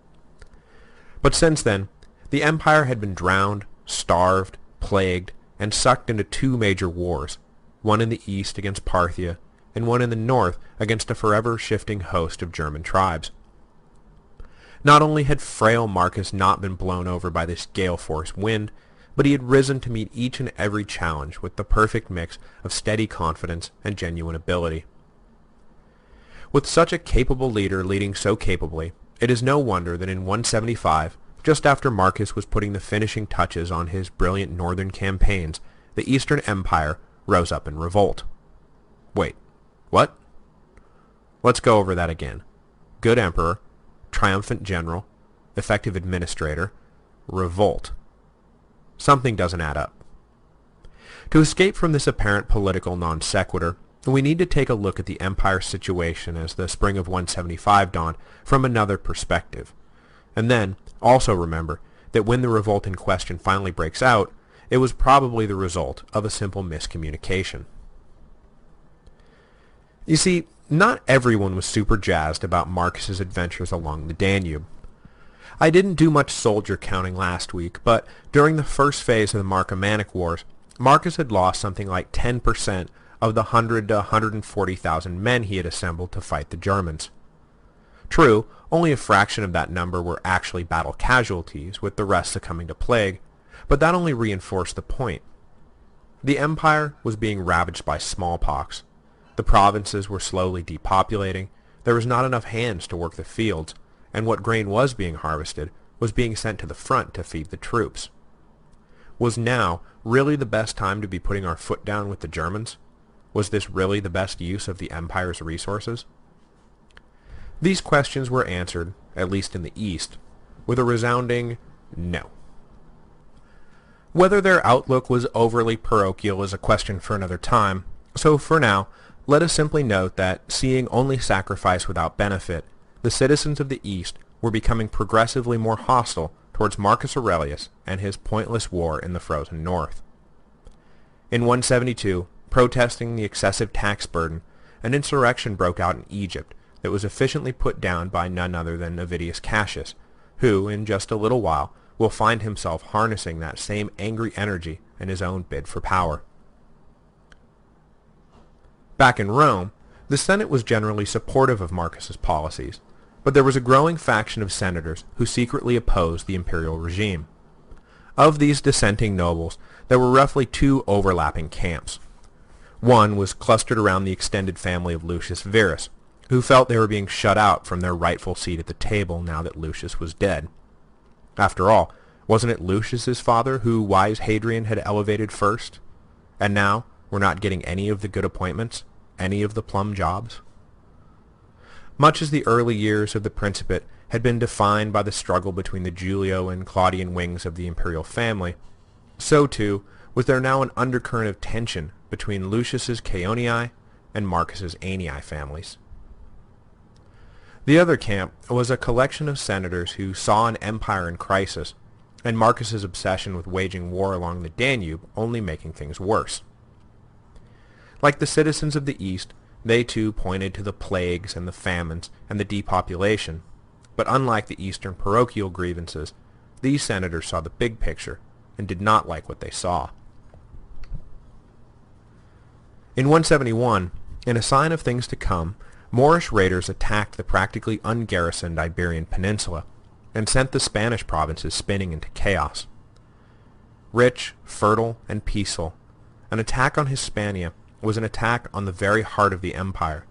But since then, the empire had been drowned, starved, plagued, and sucked into two major wars, one in the east against Parthia, and one in the north against a forever shifting host of German tribes. Not only had frail Marcus not been blown over by this gale-force wind, but he had risen to meet each and every challenge with the perfect mix of steady confidence and genuine ability. With such a capable leader leading so capably, it is no wonder that in 175, just after Marcus was putting the finishing touches on his brilliant northern campaigns, the Eastern Empire rose up in revolt. Wait, what? Let's go over that again. Good emperor, triumphant general, effective administrator, revolt. Something doesn't add up. To escape from this apparent political non sequitur, we need to take a look at the empire's situation as the spring of 175 dawned from another perspective. And then, also remember that when the revolt in question finally breaks out, it was probably the result of a simple miscommunication. You see, not everyone was super jazzed about Marcus's adventures along the Danube. I didn't do much soldier counting last week, but during the first phase of the Marcomannic Wars, Marcus had lost something like 10% of the 100 to 140,000 men he had assembled to fight the Germans. True, only a fraction of that number were actually battle casualties, with the rest succumbing to plague, but that only reinforced the point. The empire was being ravaged by smallpox. The provinces were slowly depopulating, there was not enough hands to work the fields, and what grain was being harvested was being sent to the front to feed the troops. Was now really the best time to be putting our foot down with the Germans? Was this really the best use of the empire's resources? These questions were answered, at least in the East, with a resounding no. Whether their outlook was overly parochial is a question for another time, so for now, let us simply note that, seeing only sacrifice without benefit, the citizens of the East were becoming progressively more hostile towards Marcus Aurelius and his pointless war in the frozen north. In 172, protesting the excessive tax burden, an insurrection broke out in Egypt that was efficiently put down by none other than Avidius Cassius, who, in just a little while, will find himself harnessing that same angry energy in his own bid for power. Back in Rome, the Senate was generally supportive of Marcus's policies, but there was a growing faction of senators who secretly opposed the imperial regime. Of these dissenting nobles, there were roughly two overlapping camps. One was clustered around the extended family of Lucius Verus, who felt they were being shut out from their rightful seat at the table now that Lucius was dead. After all, wasn't it Lucius's father who wise Hadrian had elevated first? And now we're not getting any of the good appointments, any of the plum jobs? Much as the early years of the Principate had been defined by the struggle between the Julio and Claudian wings of the imperial family, so too was there now an undercurrent of tension between Lucius's Chaonii and Marcus's Anii families. The other camp was a collection of senators who saw an empire in crisis, and Marcus's obsession with waging war along the Danube only making things worse. Like the citizens of the East, they too pointed to the plagues and the famines and the depopulation, but unlike the Eastern parochial grievances, these senators saw the big picture and did not like what they saw. In 171, in a sign of things to come, Moorish raiders attacked the practically ungarrisoned Iberian Peninsula and sent the Spanish provinces spinning into chaos. Rich, fertile, and peaceful, an attack on Hispania was an attack on the very heart of the empire,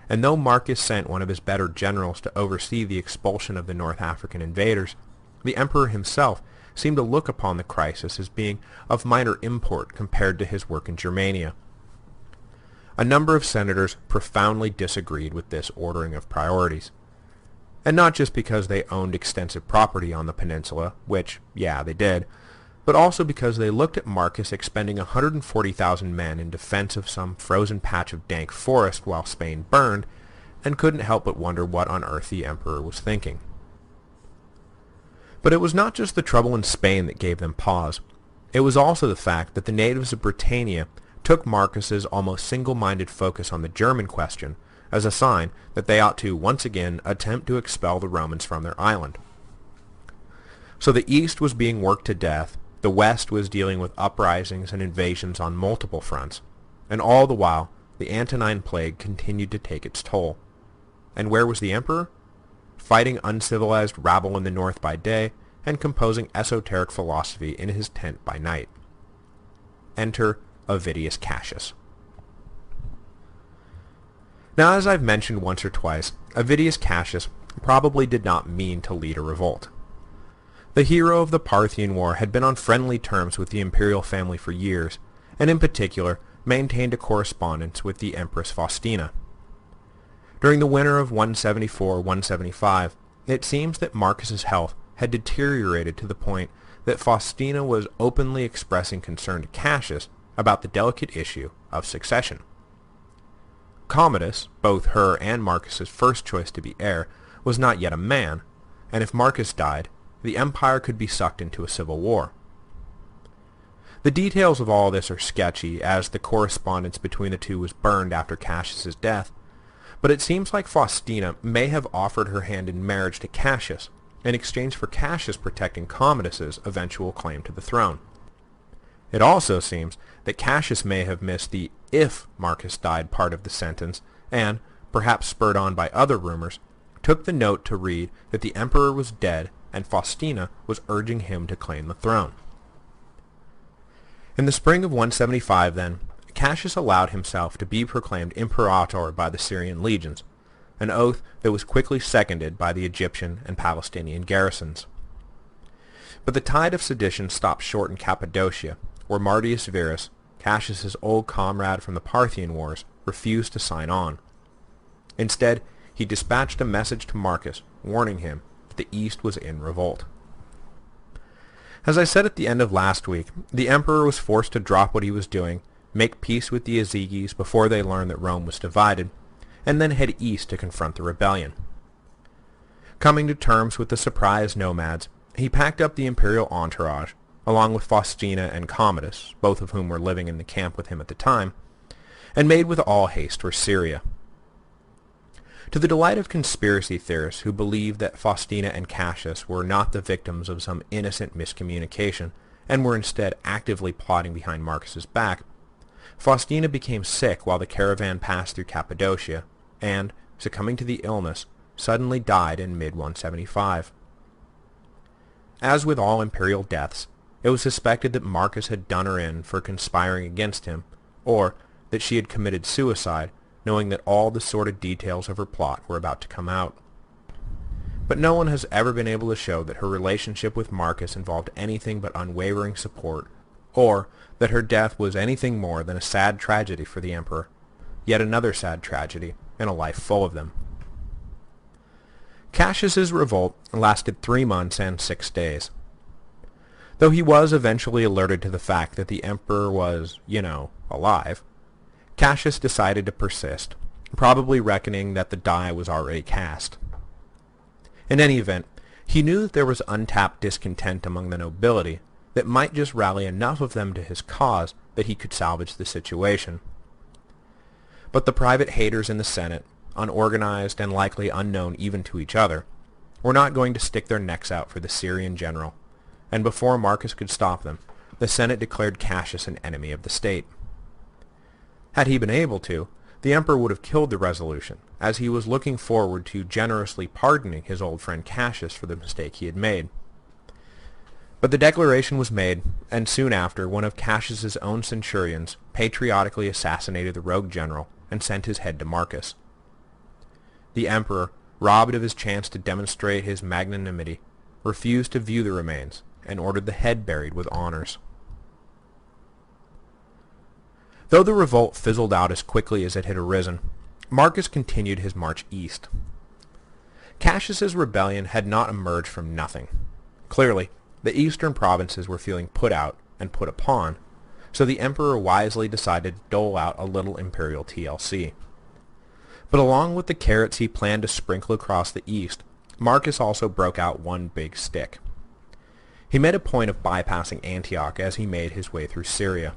and though Marcus sent one of his better generals to oversee the expulsion of the North African invaders, the emperor himself seemed to look upon the crisis as being of minor import compared to his work in Germania. A number of senators profoundly disagreed with this ordering of priorities, and not just because they owned extensive property on the peninsula, which, yeah, they did, but also because they looked at Marcus expending 140,000 men in defense of some frozen patch of dank forest while Spain burned, and couldn't help but wonder what on earth the emperor was thinking. But it was not just the trouble in Spain that gave them pause. It was also the fact that the natives of Britannia took Marcus's almost single-minded focus on the German question as a sign that they ought to once again attempt to expel the Romans from their island. So the East was being worked to death, the West was dealing with uprisings and invasions on multiple fronts, and all the while the Antonine Plague continued to take its toll. And where was the emperor? Fighting uncivilized rabble in the north by day, and composing esoteric philosophy in his tent by night. Enter Avidius Cassius. Now, as I've mentioned once or twice, Avidius Cassius probably did not mean to lead a revolt. The hero of the Parthian War had been on friendly terms with the imperial family for years, and in particular maintained a correspondence with the Empress Faustina. During the winter of 174-175, it seems that Marcus's health had deteriorated to the point that Faustina was openly expressing concern to Cassius about the delicate issue of succession. Commodus, both her and Marcus's first choice to be heir, was not yet a man, and if Marcus died, the empire could be sucked into a civil war. The details of all this are sketchy, as the correspondence between the two was burned after Cassius's death, but it seems like Faustina may have offered her hand in marriage to Cassius, in exchange for Cassius protecting Commodus's eventual claim to the throne. It also seems that Cassius may have missed the "if Marcus died" part of the sentence, and, perhaps spurred on by other rumors, took the note to read that the emperor was dead and Faustina was urging him to claim the throne. In the spring of 175, then, Cassius allowed himself to be proclaimed imperator by the Syrian legions, an oath that was quickly seconded by the Egyptian and Palestinian garrisons. But the tide of sedition stopped short in Cappadocia, where Mardius Verus, Cassius's old comrade from the Parthian Wars, refused to sign on. Instead, he dispatched a message to Marcus, warning him that the East was in revolt. As I said at the end of last week, the emperor was forced to drop what he was doing, make peace with the Ezeghes before they learned that Rome was divided, and then head east to confront the rebellion. Coming to terms with the surprised nomads, he packed up the imperial entourage, along with Faustina and Commodus, both of whom were living in the camp with him at the time, and made with all haste for Syria. To the delight of conspiracy theorists who believed that Faustina and Cassius were not the victims of some innocent miscommunication, and were instead actively plotting behind Marcus's back, Faustina became sick while the caravan passed through Cappadocia, and, succumbing to the illness, suddenly died in mid-175. As with all imperial deaths, it was suspected that Marcus had done her in for conspiring against him, or that she had committed suicide, knowing that all the sordid details of her plot were about to come out. But no one has ever been able to show that her relationship with Marcus involved anything but unwavering support, or that her death was anything more than a sad tragedy for the emperor, yet another sad tragedy in a life full of them. Cassius's revolt lasted 3 months and 6 days. Though he was eventually alerted to the fact that the emperor was, alive, Cassius decided to persist, probably reckoning that the die was already cast. In any event, he knew that there was untapped discontent among the nobility that might just rally enough of them to his cause that he could salvage the situation. But the private haters in the Senate, unorganized and likely unknown even to each other, were not going to stick their necks out for the Syrian general, and before Marcus could stop them, the Senate declared Cassius an enemy of the state. Had he been able to, the emperor would have killed the resolution, as he was looking forward to generously pardoning his old friend Cassius for the mistake he had made. But the declaration was made, and soon after one of Cassius's own centurions patriotically assassinated the rogue general and sent his head to Marcus. The emperor, robbed of his chance to demonstrate his magnanimity, refused to view the remains and ordered the head buried with honors. Though the revolt fizzled out as quickly as it had arisen, Marcus continued his march east. Cassius's rebellion had not emerged from nothing. Clearly, the eastern provinces were feeling put out and put upon, so the emperor wisely decided to dole out a little imperial TLC. But along with the carrots he planned to sprinkle across the east, Marcus also broke out one big stick. He made a point of bypassing Antioch as he made his way through Syria.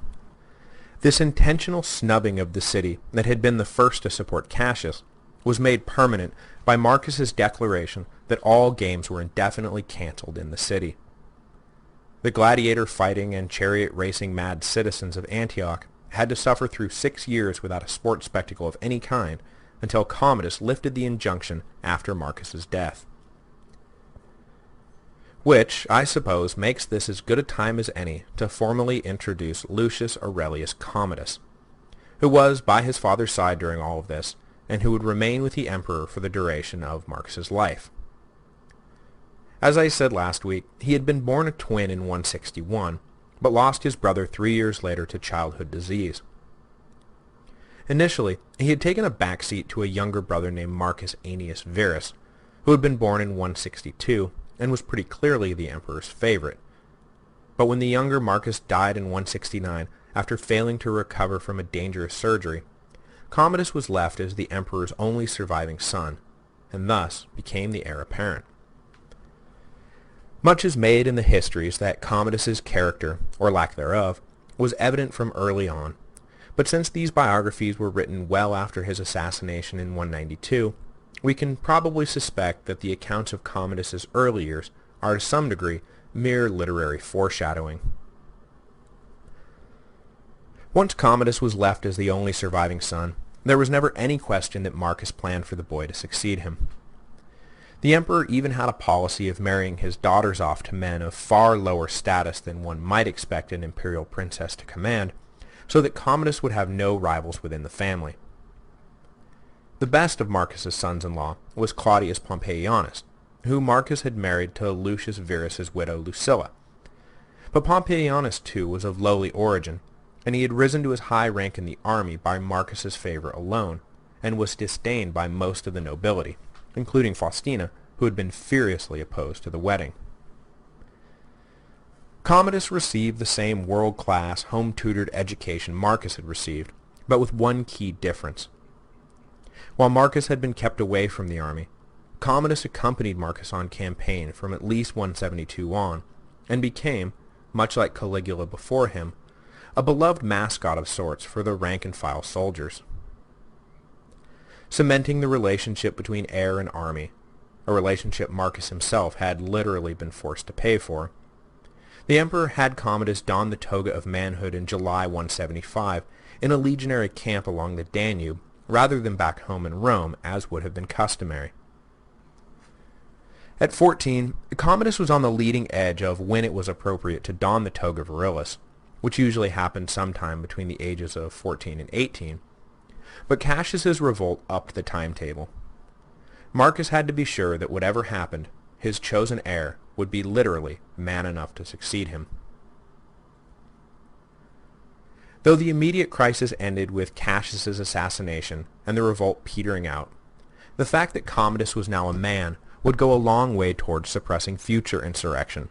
This intentional snubbing of the city that had been the first to support Cassius was made permanent by Marcus's declaration that all games were indefinitely cancelled in the city. The gladiator fighting and chariot racing mad citizens of Antioch had to suffer through 6 years without a sports spectacle of any kind until Commodus lifted the injunction after Marcus's death. Which, I suppose, makes this as good a time as any to formally introduce Lucius Aurelius Commodus, who was by his father's side during all of this, and who would remain with the emperor for the duration of Marcus's life. As I said last week, he had been born a twin in 161, but lost his brother 3 years later to childhood disease. Initially, he had taken a backseat to a younger brother named Marcus Annius Verus, who had been born in 162, and was pretty clearly the emperor's favorite. But when the younger Marcus died in 169 after failing to recover from a dangerous surgery, Commodus was left as the emperor's only surviving son, and thus became the heir apparent. Much is made in the histories that Commodus's character, or lack thereof, was evident from early on, but since these biographies were written well after his assassination in 192, we can probably suspect that the accounts of Commodus's early years are to some degree mere literary foreshadowing. Once Commodus was left as the only surviving son, there was never any question that Marcus planned for the boy to succeed him. The emperor even had a policy of marrying his daughters off to men of far lower status than one might expect an imperial princess to command, so that Commodus would have no rivals within the family. The best of Marcus's sons-in-law was Claudius Pompeianus, who Marcus had married to Lucius Verus's widow Lucilla. But Pompeianus too was of lowly origin, and he had risen to his high rank in the army by Marcus's favor alone, and was disdained by most of the nobility, including Faustina, who had been furiously opposed to the wedding. Commodus received the same world-class, home-tutored education Marcus had received, but with one key difference. While Marcus had been kept away from the army, Commodus accompanied Marcus on campaign from at least 172 on, and became, much like Caligula before him, a beloved mascot of sorts for the rank-and-file soldiers. Cementing the relationship between heir and army, a relationship Marcus himself had literally been forced to pay for, the emperor had Commodus don the toga of manhood in July 175 in a legionary camp along the Danube, rather than back home in Rome, as would have been customary. At 14, Commodus was on the leading edge of when it was appropriate to don the toga of Aurelius, which usually happened sometime between the ages of 14 and 18, but Cassius's revolt upped the timetable. Marcus had to be sure that whatever happened, his chosen heir would be literally man enough to succeed him. Though the immediate crisis ended with Cassius's assassination and the revolt petering out, the fact that Commodus was now a man would go a long way towards suppressing future insurrection.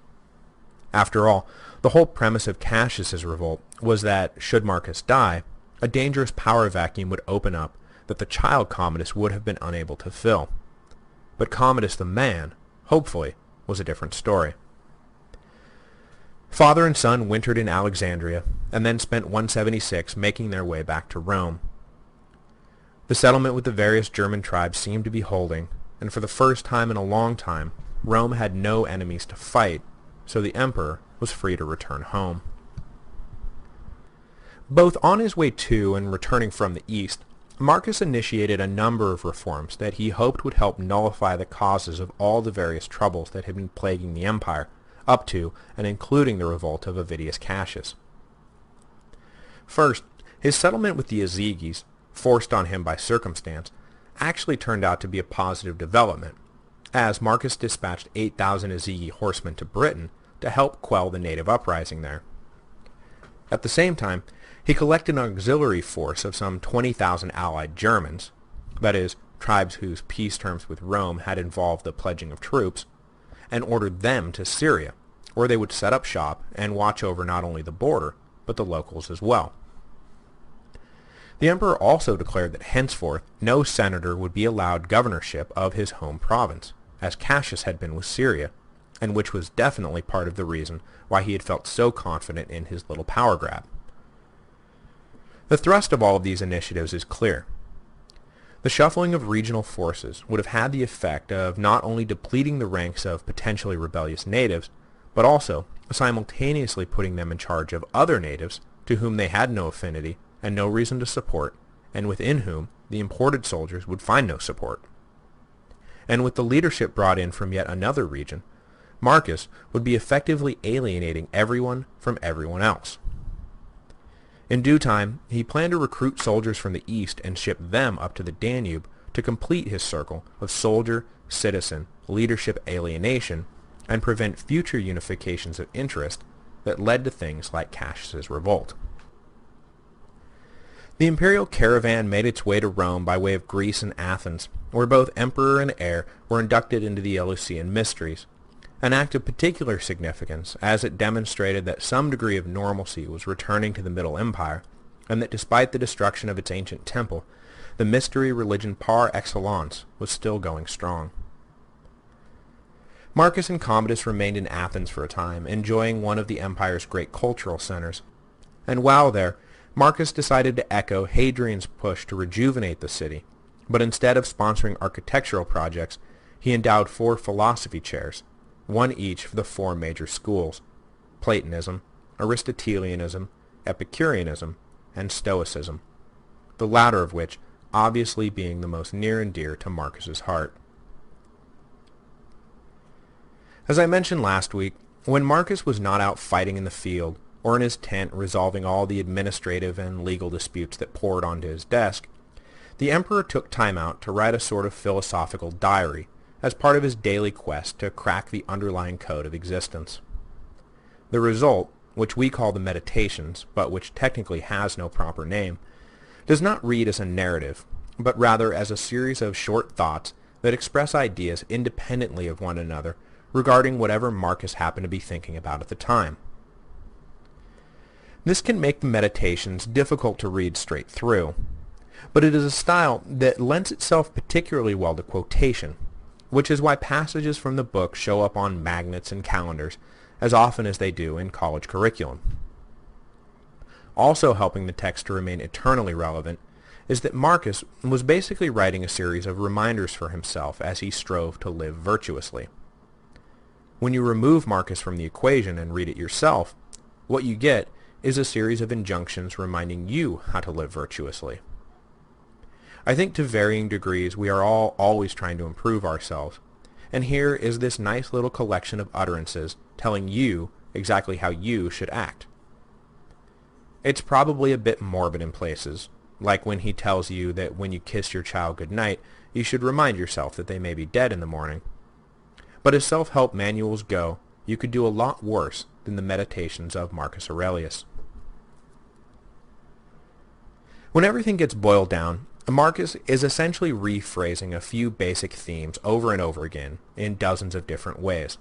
After all, the whole premise of Cassius's revolt was that, should Marcus die, a dangerous power vacuum would open up that the child Commodus would have been unable to fill. But Commodus the man, hopefully, was a different story. Father and son wintered in Alexandria, and then spent 176 making their way back to Rome. The settlement with the various German tribes seemed to be holding, and for the first time in a long time, Rome had no enemies to fight, so the emperor was free to return home. Both on his way to and returning from the east, Marcus initiated a number of reforms that he hoped would help nullify the causes of all the various troubles that had been plaguing the empire, up to and including the revolt of Avidius Cassius. First, his settlement with the Azygis, forced on him by circumstance, actually turned out to be a positive development, as Marcus dispatched 8,000 Azygi horsemen to Britain to help quell the native uprising there. At the same time, he collected an auxiliary force of some 20,000 allied Germans, that is, tribes whose peace terms with Rome had involved the pledging of troops, and ordered them to Syria, where they would set up shop and watch over not only the border, but the locals as well. The emperor also declared that henceforth no senator would be allowed governorship of his home province, as Cassius had been with Syria, and which was definitely part of the reason why he had felt so confident in his little power grab. The thrust of all of these initiatives is clear. The shuffling of regional forces would have had the effect of not only depleting the ranks of potentially rebellious natives, but also simultaneously putting them in charge of other natives to whom they had no affinity and no reason to support, and within whom the imported soldiers would find no support. And with the leadership brought in from yet another region, Marcus would be effectively alienating everyone from everyone else. In due time, he planned to recruit soldiers from the east and ship them up to the Danube to complete his circle of soldier, citizen, leadership alienation and prevent future unifications of interest that led to things like Cassius's revolt. The imperial caravan made its way to Rome by way of Greece and Athens, where both emperor and heir were inducted into the Eleusinian Mysteries, an act of particular significance as it demonstrated that some degree of normalcy was returning to the Middle Empire, and that despite the destruction of its ancient temple, the mystery religion par excellence was still going strong. Marcus and Commodus remained in Athens for a time, enjoying one of the empire's great cultural centers, and while there, Marcus decided to echo Hadrian's push to rejuvenate the city, but instead of sponsoring architectural projects, he endowed 4 philosophy chairs, one each for the 4 major schools: Platonism, Aristotelianism, Epicureanism, and Stoicism, the latter of which obviously being the most near and dear to Marcus's heart. As I mentioned last week, when Marcus was not out fighting in the field or in his tent resolving all the administrative and legal disputes that poured onto his desk, the emperor took time out to write a sort of philosophical diary as part of his daily quest to crack the underlying code of existence. The result, which we call the Meditations, but which technically has no proper name, does not read as a narrative, but rather as a series of short thoughts that express ideas independently of one another regarding whatever Marcus happened to be thinking about at the time. This can make the Meditations difficult to read straight through, but it is a style that lends itself particularly well to quotation, which is why passages from the book show up on magnets and calendars as often as they do in college curriculum. Also helping the text to remain eternally relevant is that Marcus was basically writing a series of reminders for himself as he strove to live virtuously. When you remove Marcus from the equation and read it yourself, what you get is a series of injunctions reminding you how to live virtuously. I think to varying degrees we are all always trying to improve ourselves, and here is this nice little collection of utterances telling you exactly how you should act. It's probably a bit morbid in places, like when he tells you that when you kiss your child goodnight, you should remind yourself that they may be dead in the morning. But as self-help manuals go, you could do a lot worse than the Meditations of Marcus Aurelius. When everything gets boiled down, Marcus is essentially rephrasing a few basic themes over and over again in dozens of different ways.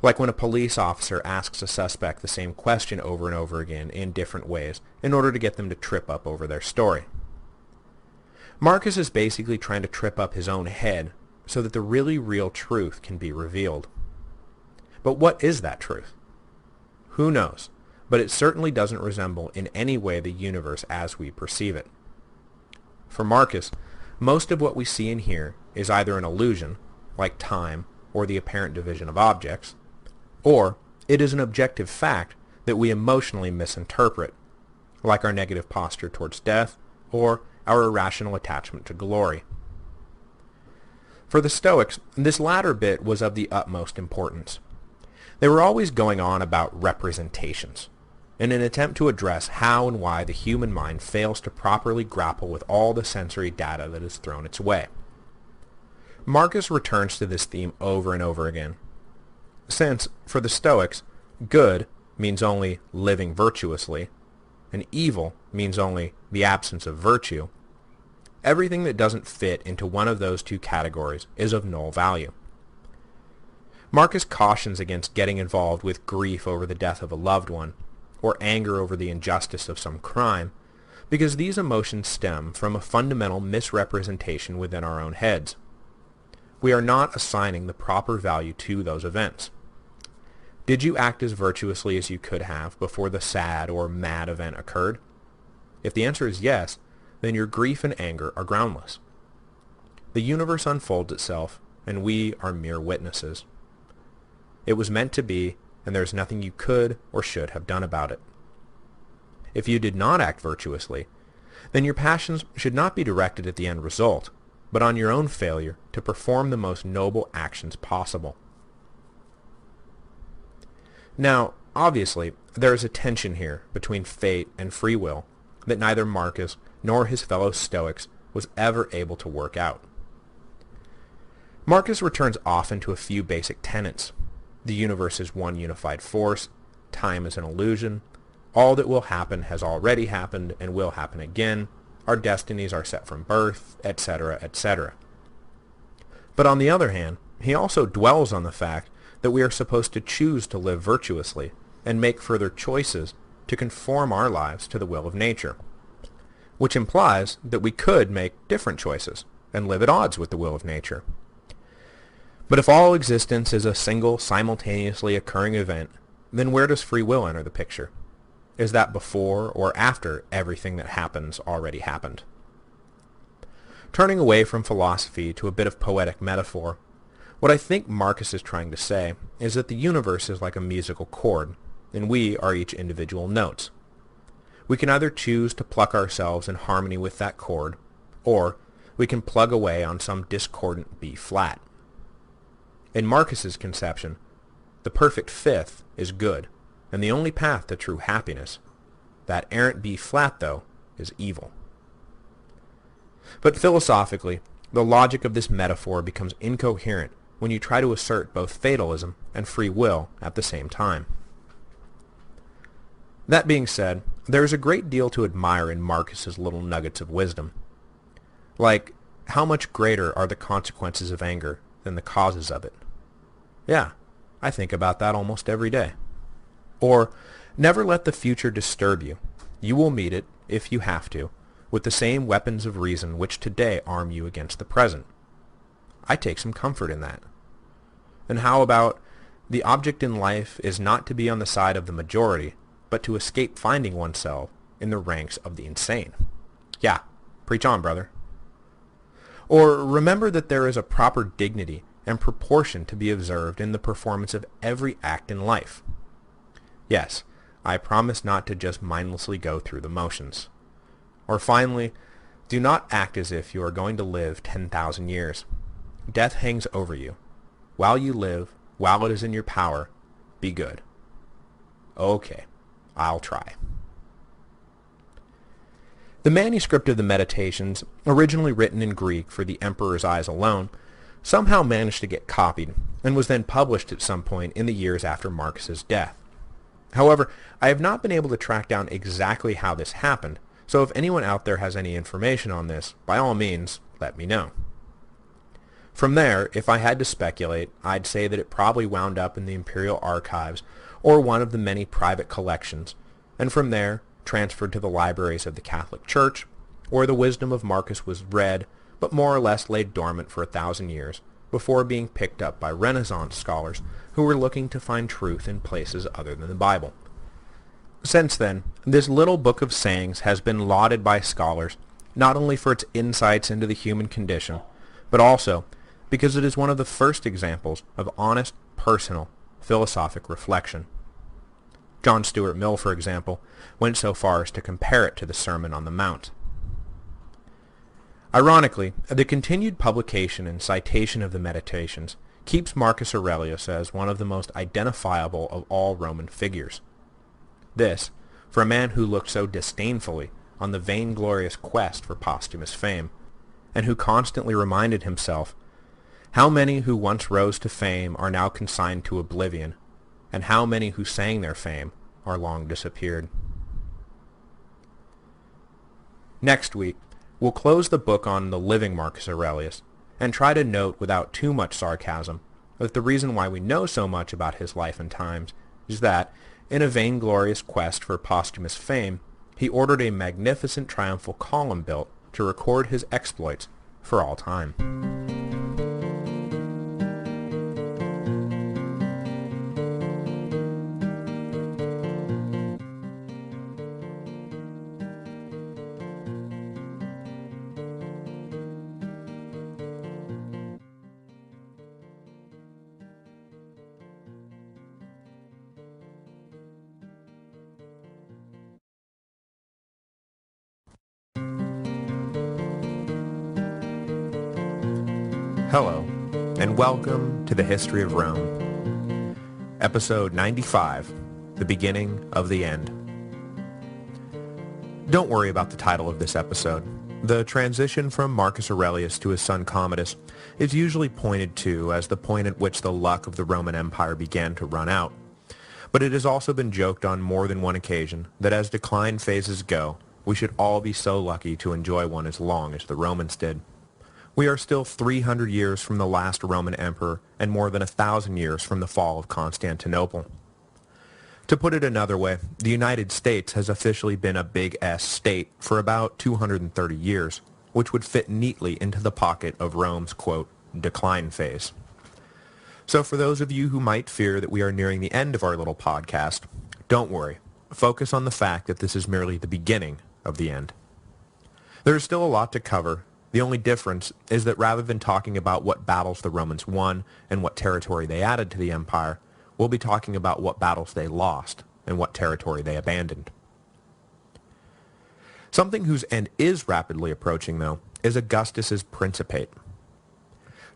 Like when a police officer asks a suspect the same question over and over again in different ways in order to get them to trip up over their story. Marcus is basically trying to trip up his own head so that the really real truth can be revealed. But what is that truth? Who knows, but it certainly doesn't resemble in any way the universe as we perceive it. For Marcus, most of what we see and hear is either an illusion, like time or the apparent division of objects, or it is an objective fact that we emotionally misinterpret, like our negative posture towards death or our irrational attachment to glory. For the Stoics, this latter bit was of the utmost importance. They were always going on about representations, in an attempt to address how and why the human mind fails to properly grapple with all the sensory data that is thrown its way. Marcus returns to this theme over and over again, since, for the Stoics, good means only living virtuously, and evil means only the absence of virtue. Everything that doesn't fit into one of those two categories is of null value. Marcus cautions against getting involved with grief over the death of a loved one, or anger over the injustice of some crime, because these emotions stem from a fundamental misrepresentation within our own heads. We are not assigning the proper value to those events. Did you act as virtuously as you could have before the sad or mad event occurred? If the answer is yes, then your grief and anger are groundless. The universe unfolds itself, and we are mere witnesses. It was meant to be, and there is nothing you could or should have done about it. If you did not act virtuously, then your passions should not be directed at the end result, but on your own failure to perform the most noble actions possible. Now, obviously, there is a tension here between fate and free will that neither Marcus nor his fellow Stoics was ever able to work out. Marcus returns often to a few basic tenets. The universe is one unified force, time is an illusion, all that will happen has already happened and will happen again, our destinies are set from birth, etc., etc. But on the other hand, he also dwells on the fact that we are supposed to choose to live virtuously and make further choices to conform our lives to the will of nature, which implies that we could make different choices and live at odds with the will of nature. But if all existence is a single, simultaneously occurring event, then where does free will enter the picture? Is that before or after everything that happens already happened? Turning away from philosophy to a bit of poetic metaphor, what I think Marcus is trying to say is that the universe is like a musical chord, and we are each individual notes. We can either choose to pluck ourselves in harmony with that chord, or we can plug away on some discordant B flat. In Marcus's conception, the perfect fifth is good, and the only path to true happiness. That errant B flat, though, is evil. But philosophically, the logic of this metaphor becomes incoherent when you try to assert both fatalism and free will at the same time. That being said, there is a great deal to admire in Marcus's little nuggets of wisdom. Like, how much greater are the consequences of anger than the causes of it? Yeah, I think about that almost every day. Or, never let the future disturb you. You will meet it, if you have to, with the same weapons of reason which today arm you against the present. I take some comfort in that. And how about, the object in life is not to be on the side of the majority, but to escape finding oneself in the ranks of the insane. Yeah, preach on, brother. Or remember that there is a proper dignity and proportion to be observed in the performance of every act in life. Yes, I promise not to just mindlessly go through the motions. Or finally, do not act as if you are going to live 10,000 years. Death hangs over you. While you live, while it is in your power, be good. Okay, I'll try. The manuscript of the Meditations, originally written in Greek for the emperor's eyes alone, somehow managed to get copied and was then published at some point in the years after Marcus's death. However, I have not been able to track down exactly how this happened, so if anyone out there has any information on this, by all means, let me know. From there, if I had to speculate, I'd say that it probably wound up in the Imperial Archives or one of the many private collections, and from there transferred to the libraries of the Catholic Church, where the wisdom of Marcus was read, but more or less laid dormant for 1,000 years, before being picked up by Renaissance scholars who were looking to find truth in places other than the Bible. Since then, this little book of sayings has been lauded by scholars, not only for its insights into the human condition, but also because it is one of the first examples of honest, personal, philosophic reflection. John Stuart Mill, for example, went so far as to compare it to the Sermon on the Mount. Ironically, the continued publication and citation of the Meditations keeps Marcus Aurelius as one of the most identifiable of all Roman figures. This, for a man who looked so disdainfully on the vainglorious quest for posthumous fame, and who constantly reminded himself, how many who once rose to fame are now consigned to oblivion, and how many who sang their fame are long disappeared. Next week, we'll close the book on the living Marcus Aurelius, and try to note without too much sarcasm that the reason why we know so much about his life and times is that, in a vainglorious quest for posthumous fame, he ordered a magnificent triumphal column built to record his exploits for all time. Hello, and welcome to the History of Rome, Episode 95, The Beginning of the End. Don't worry about the title of this episode. The transition from Marcus Aurelius to his son Commodus is usually pointed to as the point at which the luck of the Roman Empire began to run out. But it has also been joked on more than one occasion that as decline phases go, we should all be so lucky to enjoy one as long as the Romans did. We are still 300 years from the last Roman emperor and more than 1,000 years from the fall of Constantinople. To put it another way, the United States has officially been a big S state for about 230 years, which would fit neatly into the pocket of Rome's, quote, decline phase. So for those of you who might fear that we are nearing the end of our little podcast, don't worry. Focus on the fact that this is merely the beginning of the end. There is still a lot to cover. The only difference is that rather than talking about what battles the Romans won and what territory they added to the empire, we'll be talking about what battles they lost and what territory they abandoned. Something whose end is rapidly approaching, though, is Augustus's principate.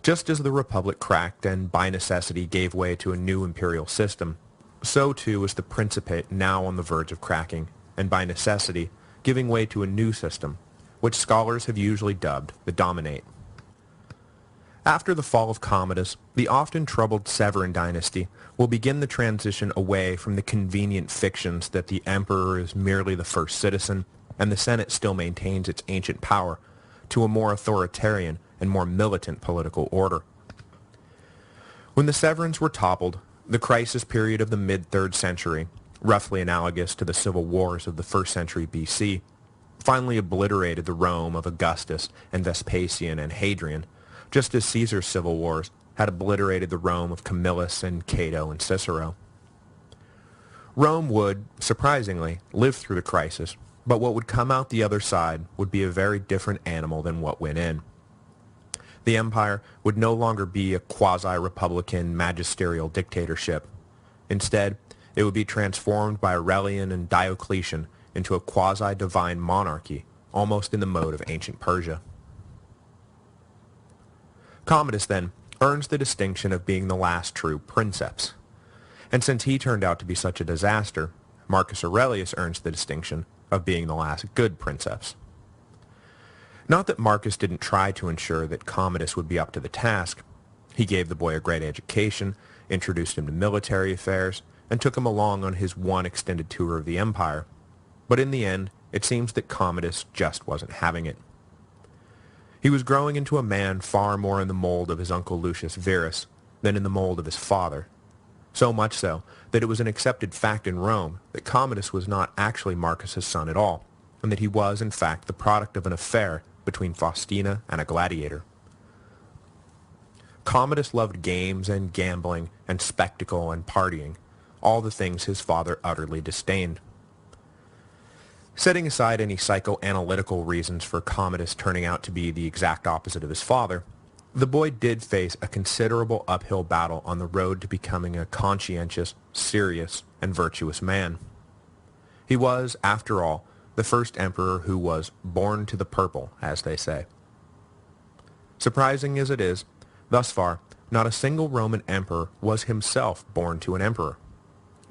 Just as the Republic cracked and by necessity gave way to a new imperial system, so too is the Principate now on the verge of cracking, and by necessity giving way to a new system, which scholars have usually dubbed the Dominate. After the fall of Commodus, the often troubled Severan dynasty will begin the transition away from the convenient fictions that the emperor is merely the first citizen, and the Senate still maintains its ancient power, to a more authoritarian and more militant political order. When the Severans were toppled, the crisis period of the mid-3rd century, roughly analogous to the civil wars of the 1st century BC, finally obliterated the Rome of Augustus and Vespasian and Hadrian, just as Caesar's civil wars had obliterated the Rome of Camillus and Cato and Cicero. Rome would, surprisingly, live through the crisis, but what would come out the other side would be a very different animal than what went in. The empire would no longer be a quasi-republican magisterial dictatorship. Instead, it would be transformed by Aurelian and Diocletian into a quasi-divine monarchy, almost in the mode of ancient Persia. Commodus, then, earns the distinction of being the last true princeps. And since he turned out to be such a disaster, Marcus Aurelius earns the distinction of being the last good princeps. Not that Marcus didn't try to ensure that Commodus would be up to the task. He gave the boy a great education, introduced him to military affairs, and took him along on his one extended tour of the empire. But in the end, it seems that Commodus just wasn't having it. He was growing into a man far more in the mold of his uncle Lucius Verus than in the mold of his father. So much so that it was an accepted fact in Rome that Commodus was not actually Marcus's son at all, and that he was in fact the product of an affair between Faustina and a gladiator. Commodus loved games and gambling and spectacle and partying, all the things his father utterly disdained. Setting aside any psychoanalytical reasons for Commodus turning out to be the exact opposite of his father, the boy did face a considerable uphill battle on the road to becoming a conscientious, serious, and virtuous man. He was, after all, the first emperor who was born to the purple, as they say. Surprising as it is, thus far, not a single Roman emperor was himself born to an emperor.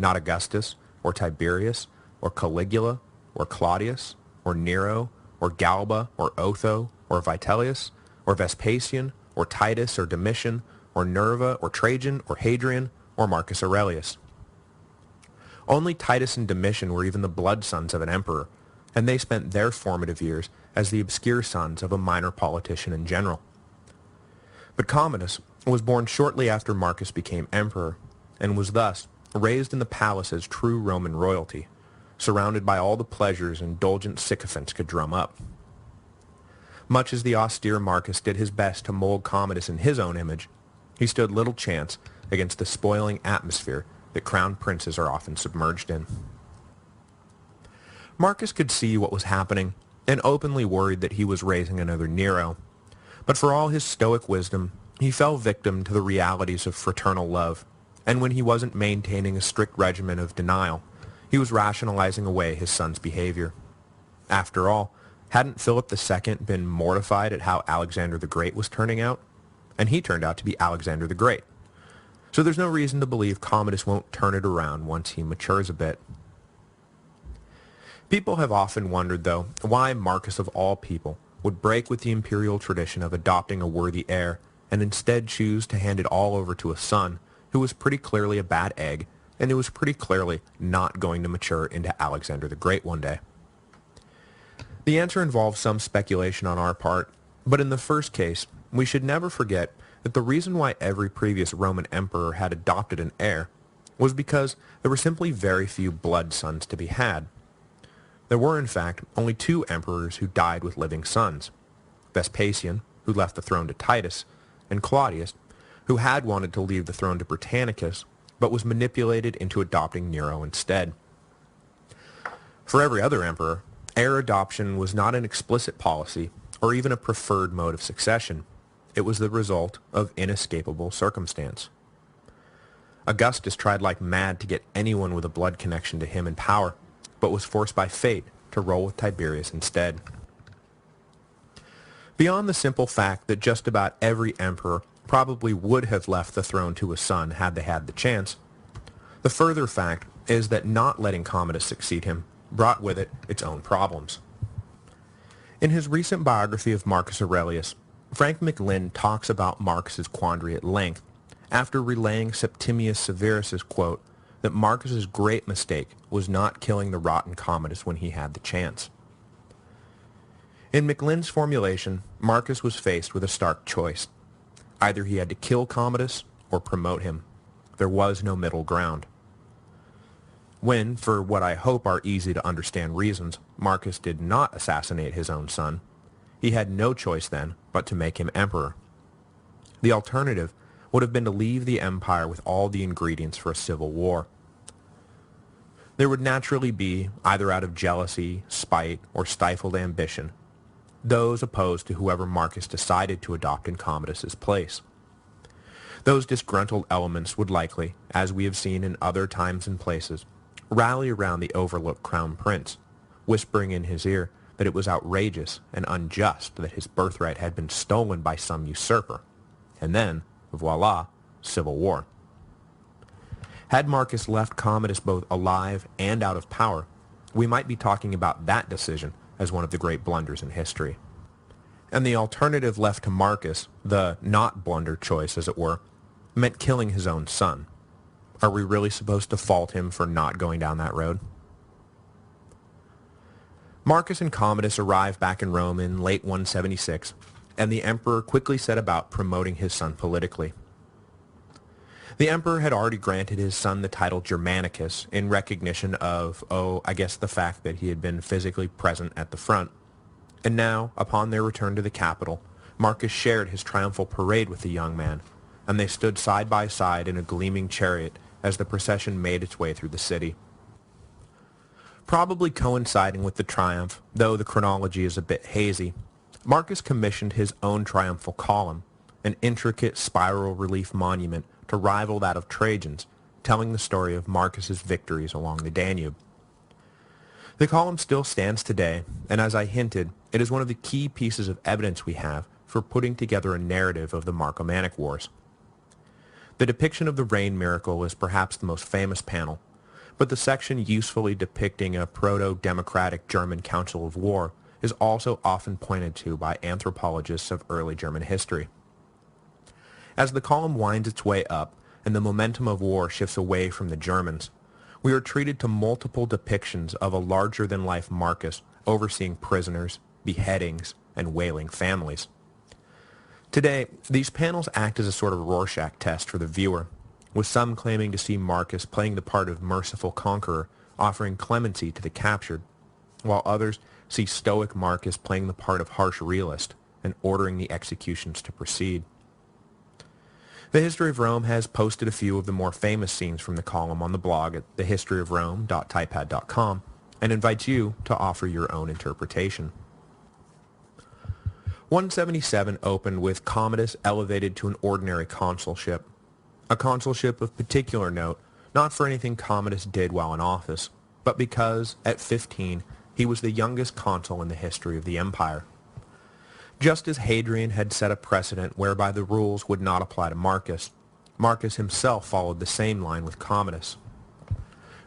Not Augustus, or Tiberius, or Caligula, or Claudius, or Nero, or Galba, or Otho, or Vitellius, or Vespasian, or Titus, or Domitian, or Nerva, or Trajan, or Hadrian, or Marcus Aurelius. Only Titus and Domitian were even the blood sons of an emperor, and they spent their formative years as the obscure sons of a minor politician and general. But Commodus was born shortly after Marcus became emperor, and was thus raised in the palace as true Roman royalty, surrounded by all the pleasures indulgent sycophants could drum up. Much as the austere Marcus did his best to mold Commodus in his own image, he stood little chance against the spoiling atmosphere that crowned princes are often submerged in. Marcus could see what was happening and openly worried that he was raising another Nero, but for all his stoic wisdom, he fell victim to the realities of fraternal love, and when he wasn't maintaining a strict regimen of denial, he was rationalizing away his son's behavior. After all, hadn't Philip II been mortified at how Alexander the Great was turning out? And he turned out to be Alexander the Great. So there's no reason to believe Commodus won't turn it around once he matures a bit. People have often wondered, though, why Marcus of all people would break with the imperial tradition of adopting a worthy heir and instead choose to hand it all over to a son who was pretty clearly a bad egg and who was pretty clearly not going to mature into Alexander the Great one day. The answer involves some speculation on our part, but in the first case, we should never forget that the reason why every previous Roman emperor had adopted an heir was because there were simply very few blood sons to be had. There were, in fact, only 2 emperors who died with living sons: Vespasian, who left the throne to Titus, and Claudius, who had wanted to leave the throne to Britannicus, but was manipulated into adopting Nero instead. For every other emperor, heir adoption was not an explicit policy or even a preferred mode of succession. It was the result of inescapable circumstance. Augustus tried like mad to get anyone with a blood connection to him in power, but was forced by fate to roll with Tiberius instead. Beyond the simple fact that just about every emperor probably would have left the throne to a son had they had the chance, the further fact is that not letting Commodus succeed him brought with it its own problems. In his recent biography of Marcus Aurelius, Frank McLynn talks about Marcus's quandary at length after relaying Septimius Severus's quote that Marcus's great mistake was not killing the rotten Commodus when he had the chance. In McLynn's formulation, Marcus was faced with a stark choice. Either he had to kill Commodus or promote him. There was no middle ground. When, for what I hope are easy to understand reasons, Marcus did not assassinate his own son, he had no choice then but to make him emperor. The alternative would have been to leave the empire with all the ingredients for a civil war. There would naturally be, either out of jealousy, spite, or stifled ambition, those opposed to whoever Marcus decided to adopt in Commodus's place. Those disgruntled elements would likely, as we have seen in other times and places, rally around the overlooked crown prince, whispering in his ear that it was outrageous and unjust that his birthright had been stolen by some usurper, and then, voila, civil war. Had Marcus left Commodus both alive and out of power, we might be talking about that decision as one of the great blunders in history. And the alternative left to Marcus, the not blunder choice as it were, meant killing his own son. Are we really supposed to fault him for not going down that road? Marcus and Commodus arrived back in Rome in late 176, and the emperor quickly set about promoting his son politically. The emperor had already granted his son the title Germanicus in recognition of, the fact that he had been physically present at the front. And now, upon their return to the capital, Marcus shared his triumphal parade with the young man, and they stood side by side in a gleaming chariot as the procession made its way through the city. Probably coinciding with the triumph, though the chronology is a bit hazy, Marcus commissioned his own triumphal column, an intricate spiral relief monument to rival that of Trajan's, telling the story of Marcus's victories along the Danube. The column still stands today, and as I hinted, it is one of the key pieces of evidence we have for putting together a narrative of the Marcomannic Wars. The depiction of the rain miracle is perhaps the most famous panel, but the section usefully depicting a proto-democratic German council of war is also often pointed to by anthropologists of early German history. As the column winds its way up and the momentum of war shifts away from the Germans, we are treated to multiple depictions of a larger-than-life Marcus overseeing prisoners, beheadings, and wailing families. Today, these panels act as a sort of Rorschach test for the viewer, with some claiming to see Marcus playing the part of merciful conqueror, offering clemency to the captured, while others see stoic Marcus playing the part of harsh realist and ordering the executions to proceed. The History of Rome has posted a few of the more famous scenes from the column on the blog at thehistoryofrome.typepad.com and invites you to offer your own interpretation. 177 opened with Commodus elevated to an ordinary consulship, a consulship of particular note, not for anything Commodus did while in office, but because, at 15, he was the youngest consul in the history of the empire. Just as Hadrian had set a precedent whereby the rules would not apply to Marcus, Marcus himself followed the same line with Commodus.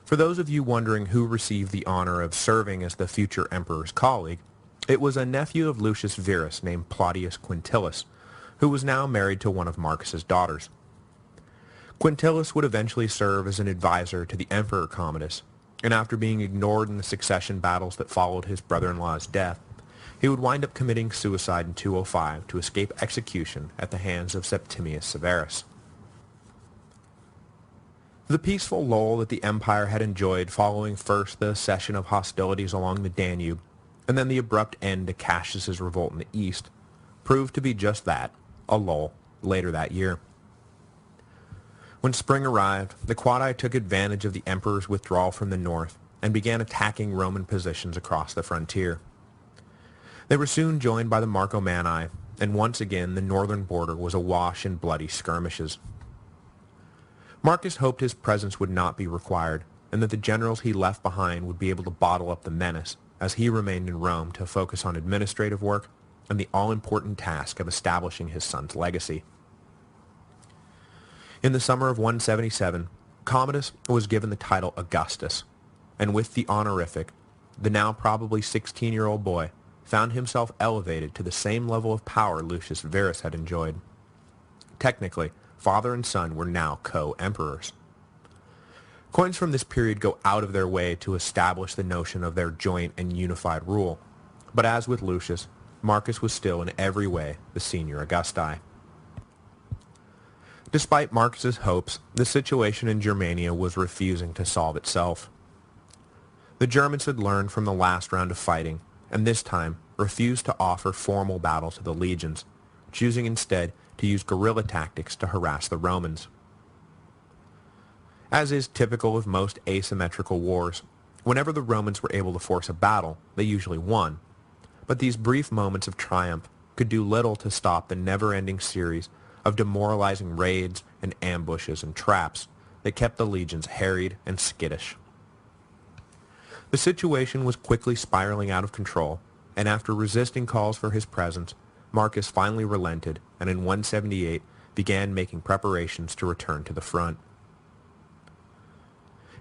For those of you wondering who received the honor of serving as the future emperor's colleague, it was a nephew of Lucius Verus named Plautius Quintillus, who was now married to one of Marcus's daughters. Quintillus would eventually serve as an advisor to the Emperor Commodus, and after being ignored in the succession battles that followed his brother-in-law's death, he would wind up committing suicide in 205 to escape execution at the hands of Septimius Severus. The peaceful lull that the empire had enjoyed following first the cessation of hostilities along the Danube, and then the abrupt end to Cassius's revolt in the east, proved to be just that, a lull, later that year. When spring arrived, the Quadi took advantage of the emperor's withdrawal from the north and began attacking Roman positions across the frontier. They were soon joined by the Marcomanni, and once again the northern border was awash in bloody skirmishes. Marcus hoped his presence would not be required, and that the generals he left behind would be able to bottle up the menace, as he remained in Rome to focus on administrative work and the all-important task of establishing his son's legacy. In the summer of 177, Commodus was given the title Augustus, and with the honorific, the now probably 16-year-old boy found himself elevated to the same level of power Lucius Verus had enjoyed. Technically, father and son were now co-emperors. Coins from this period go out of their way to establish the notion of their joint and unified rule, but as with Lucius, Marcus was still in every way the senior Augusti. Despite Marcus's hopes, the situation in Germania was refusing to solve itself. The Germans had learned from the last round of fighting, and this time refused to offer formal battle to the legions, choosing instead to use guerrilla tactics to harass the Romans. As is typical of most asymmetrical wars, whenever the Romans were able to force a battle, they usually won, but these brief moments of triumph could do little to stop the never-ending series of demoralizing raids and ambushes and traps that kept the legions harried and skittish. The situation was quickly spiraling out of control, and after resisting calls for his presence, Marcus finally relented and in 178 began making preparations to return to the front.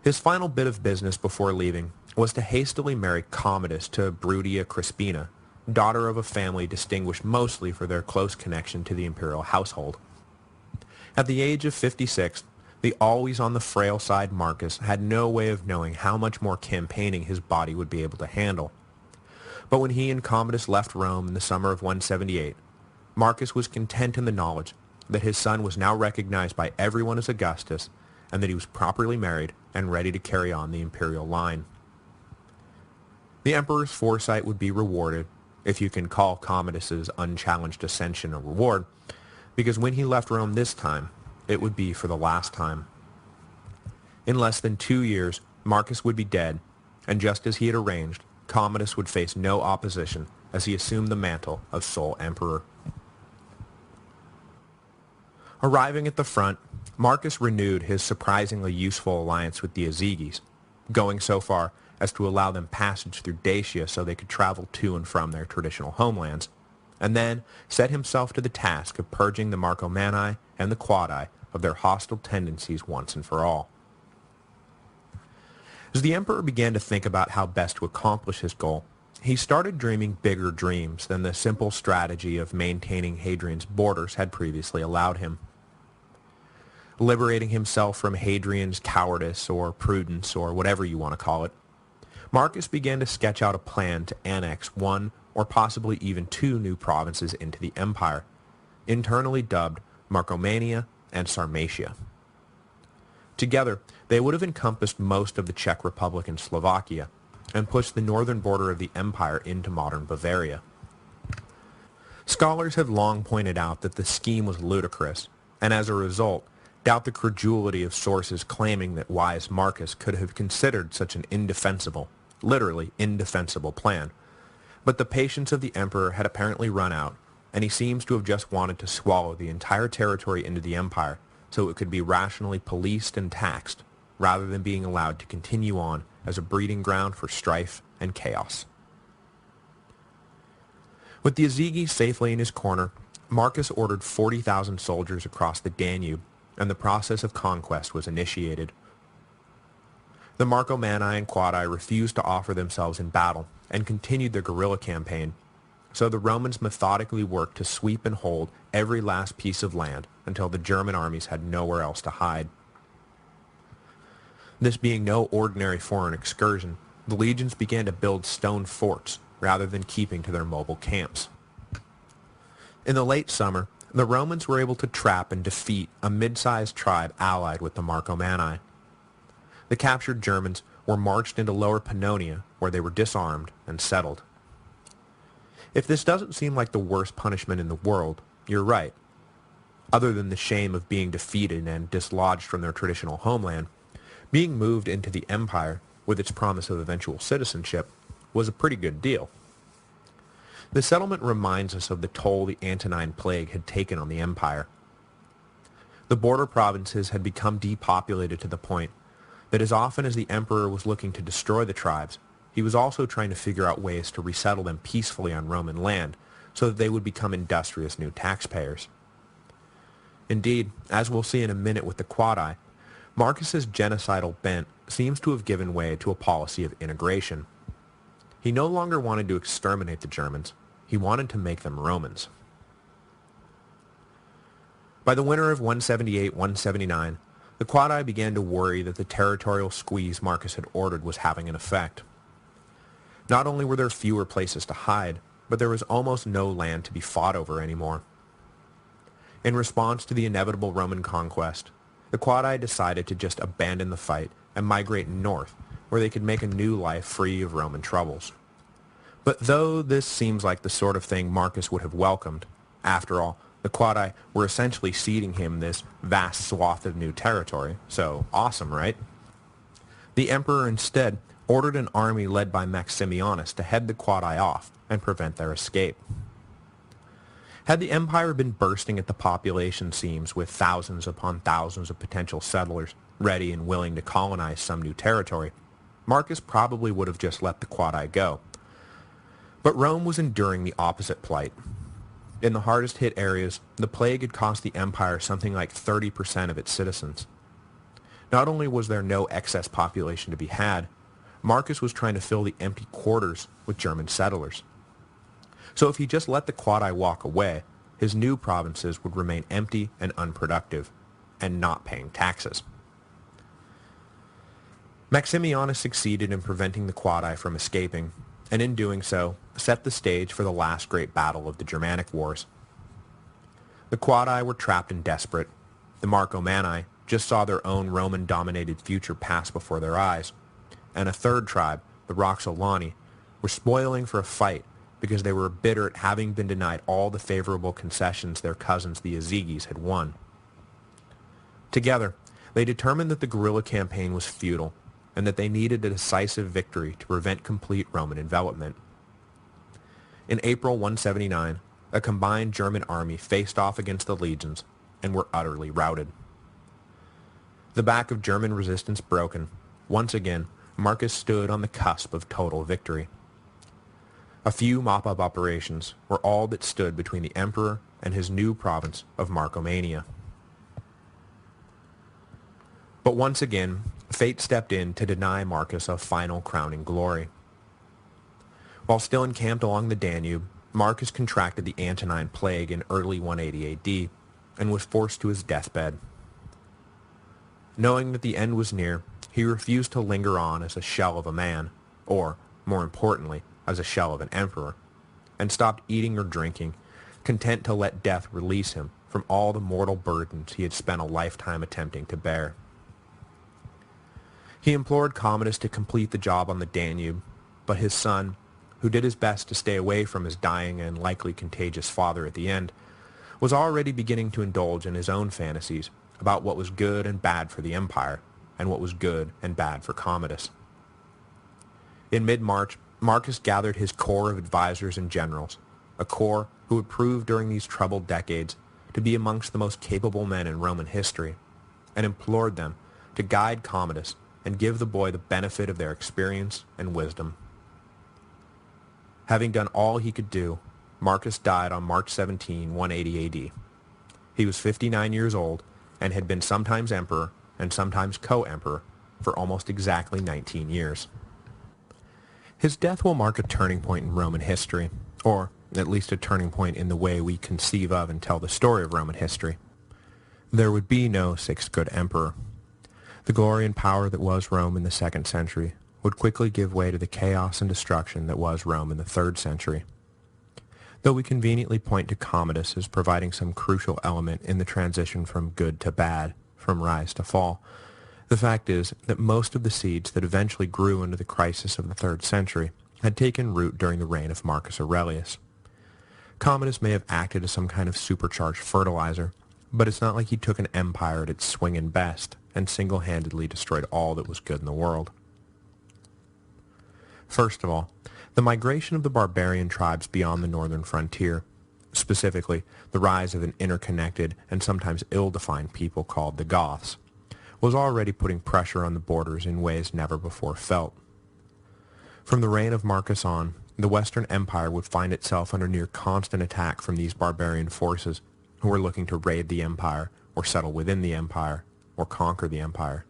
His final bit of business before leaving was to hastily marry Commodus to Brutia Crispina, daughter of a family distinguished mostly for their close connection to the imperial household. At the age of 56, the always on the frail side Marcus had no way of knowing how much more campaigning his body would be able to handle. But when he and Commodus left Rome in the summer of 178, Marcus was content in the knowledge that his son was now recognized by everyone as Augustus and that he was properly married and ready to carry on the imperial line. The emperor's foresight would be rewarded, if you can call Commodus's unchallenged ascension a reward, because when he left Rome this time, it would be for the last time. In less than 2 years, Marcus would be dead, and just as he had arranged, Commodus would face no opposition as he assumed the mantle of sole emperor. Arriving at the front, Marcus renewed his surprisingly useful alliance with the Azygis, going so far as to allow them passage through Dacia so they could travel to and from their traditional homelands, and then set himself to the task of purging the Marcomanni and the Quadi of their hostile tendencies once and for all. As the emperor began to think about how best to accomplish his goal, he started dreaming bigger dreams than the simple strategy of maintaining Hadrian's borders had previously allowed him. Liberating himself from Hadrian's cowardice or prudence or whatever you want to call it, Marcus began to sketch out a plan to annex one or possibly even two new provinces into the empire, internally dubbed Marcomania and Sarmatia. Together, they would have encompassed most of the Czech Republic and Slovakia, and pushed the northern border of the empire into modern Bavaria. Scholars have long pointed out that the scheme was ludicrous, and as a result, doubt the credulity of sources claiming that wise Marcus could have considered such an indefensible, literally indefensible plan. But the patience of the emperor had apparently run out, and he seems to have just wanted to swallow the entire territory into the empire so it could be rationally policed and taxed, rather than being allowed to continue on as a breeding ground for strife and chaos. With the Azygis safely in his corner, Marcus ordered 40,000 soldiers across the Danube, and the process of conquest was initiated. The Marcomanni and Quadi refused to offer themselves in battle and continued their guerrilla campaign, so the Romans methodically worked to sweep and hold every last piece of land until the German armies had nowhere else to hide. This being no ordinary foreign excursion, the legions began to build stone forts rather than keeping to their mobile camps. In the late summer, the Romans were able to trap and defeat a mid-sized tribe allied with the Marcomanni. The captured Germans were marched into Lower Pannonia, where they were disarmed and settled. If this doesn't seem like the worst punishment in the world, you're right. Other than the shame of being defeated and dislodged from their traditional homeland, being moved into the empire, with its promise of eventual citizenship, was a pretty good deal. The settlement reminds us of the toll the Antonine Plague had taken on the empire. The border provinces had become depopulated to the point that as often as the emperor was looking to destroy the tribes, he was also trying to figure out ways to resettle them peacefully on Roman land so that they would become industrious new taxpayers. Indeed, as we'll see in a minute with the Quadi, Marcus's genocidal bent seems to have given way to a policy of integration. He no longer wanted to exterminate the Germans, he wanted to make them Romans. By the winter of 178-179, the Quadi began to worry that the territorial squeeze Marcus had ordered was having an effect. Not only were there fewer places to hide, but there was almost no land to be fought over anymore. In response to the inevitable Roman conquest, the Quadi decided to just abandon the fight and migrate north, where they could make a new life free of Roman troubles. But though this seems like the sort of thing Marcus would have welcomed, after all, the Quadi were essentially ceding him this vast swath of new territory, so awesome, right? The emperor instead ordered an army led by Maximianus to head the Quadi off and prevent their escape. Had the empire been bursting at the population seams with thousands upon thousands of potential settlers ready and willing to colonize some new territory, Marcus probably would have just let the Quadi go. But Rome was enduring the opposite plight. In the hardest hit areas, the plague had cost the empire something like 30% of its citizens. Not only was there no excess population to be had, Marcus was trying to fill the empty quarters with German settlers. So if he just let the Quadi walk away, his new provinces would remain empty and unproductive, and not paying taxes. Maximianus succeeded in preventing the Quadi from escaping, and in doing so, set the stage for the last great battle of the Germanic Wars. The Quadi were trapped and desperate. The Marcomanni just saw their own Roman-dominated future pass before their eyes, and a third tribe, the Roxolani, were spoiling for a fight because they were bitter at having been denied all the favorable concessions their cousins the Azygis had won. Together, they determined that the guerrilla campaign was futile, and that they needed a decisive victory to prevent complete Roman envelopment. In April 179, a combined German army faced off against the legions and were utterly routed. The back of German resistance broken, once again, Marcus stood on the cusp of total victory. A few mop-up operations were all that stood between the emperor and his new province of Marcomania. But once again, fate stepped in to deny Marcus a final crowning glory. While still encamped along the Danube, Marcus contracted the Antonine Plague in early 180 AD and was forced to his deathbed. Knowing that the end was near, he refused to linger on as a shell of a man, or, more importantly, as a shell of an emperor, and stopped eating or drinking, content to let death release him from all the mortal burdens he had spent a lifetime attempting to bear. He implored Commodus to complete the job on the Danube, but his son, who did his best to stay away from his dying and likely contagious father at the end, was already beginning to indulge in his own fantasies about what was good and bad for the empire, and what was good and bad for Commodus. In mid-March, Marcus gathered his corps of advisors and generals, a corps who would prove during these troubled decades to be amongst the most capable men in Roman history, and implored them to guide Commodus and give the boy the benefit of their experience and wisdom. Having done all he could do, Marcus died on March 17, 180 AD. He was 59 years old and had been sometimes emperor and sometimes co-emperor for almost exactly 19 years. His death will mark a turning point in Roman history, or at least a turning point in the way we conceive of and tell the story of Roman history. There would be no sixth good emperor. The glory and power that was Rome in the 2nd century would quickly give way to the chaos and destruction that was Rome in the 3rd century. Though we conveniently point to Commodus as providing some crucial element in the transition from good to bad, from rise to fall, the fact is that most of the seeds that eventually grew into the crisis of the 3rd century had taken root during the reign of Marcus Aurelius. Commodus may have acted as some kind of supercharged fertilizer, but it's not like he took an empire at its swinging best and single-handedly destroyed all that was good in the world. First of all, the migration of the barbarian tribes beyond the northern frontier, specifically the rise of an interconnected and sometimes ill-defined people called the Goths, was already putting pressure on the borders in ways never before felt. From the reign of Marcus on, the Western Empire would find itself under near constant attack from these barbarian forces who were looking to raid the empire, or settle within the empire, or conquer the empire.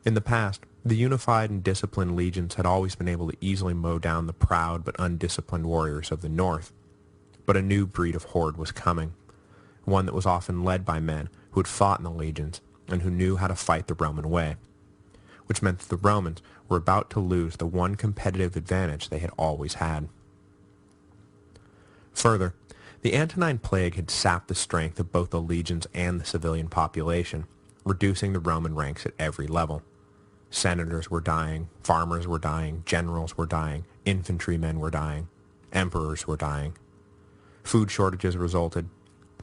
In the past, the unified and disciplined legions had always been able to easily mow down the proud but undisciplined warriors of the north. But a new breed of horde was coming, one that was often led by men who had fought in the legions and who knew how to fight the Roman way, which meant that the Romans were about to lose the one competitive advantage they had always had. Further, the Antonine Plague had sapped the strength of both the legions and the civilian population, reducing the Roman ranks at every level. Senators were dying, farmers were dying, generals were dying, infantrymen were dying, emperors were dying. Food shortages resulted,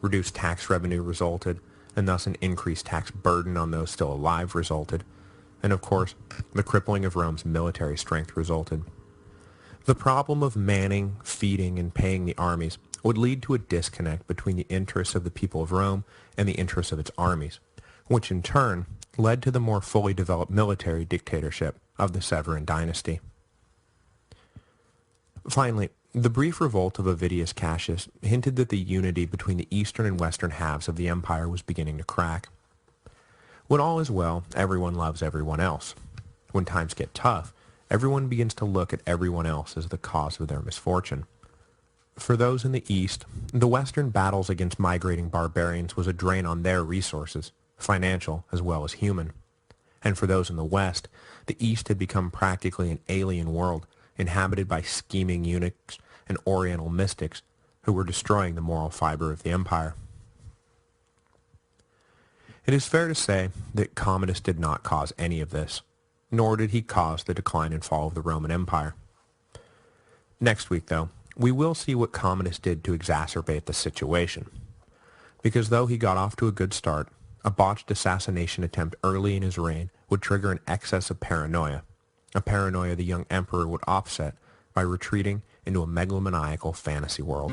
reduced tax revenue resulted, and thus an increased tax burden on those still alive resulted, and of course, the crippling of Rome's military strength resulted. The problem of manning, feeding, and paying the armies would lead to a disconnect between the interests of the people of Rome and the interests of its armies, which in turn led to the more fully developed military dictatorship of the Severan dynasty. Finally, the brief revolt of Avidius Cassius hinted that the unity between the eastern and western halves of the empire was beginning to crack. When all is well, everyone loves everyone else. When times get tough, everyone begins to look at everyone else as the cause of their misfortune. For those in the east, the western battles against migrating barbarians was a drain on their resources, financial as well as human. And for those in the west, the east had become practically an alien world, inhabited by scheming eunuchs and oriental mystics who were destroying the moral fiber of the empire. It is fair to say that Commodus did not cause any of this, nor did he cause the decline and fall of the Roman Empire. Next week, though, we will see what Commodus did to exacerbate the situation. Because though he got off to a good start, a botched assassination attempt early in his reign would trigger an excess of paranoia, a paranoia the young emperor would offset by retreating into a megalomaniacal fantasy world.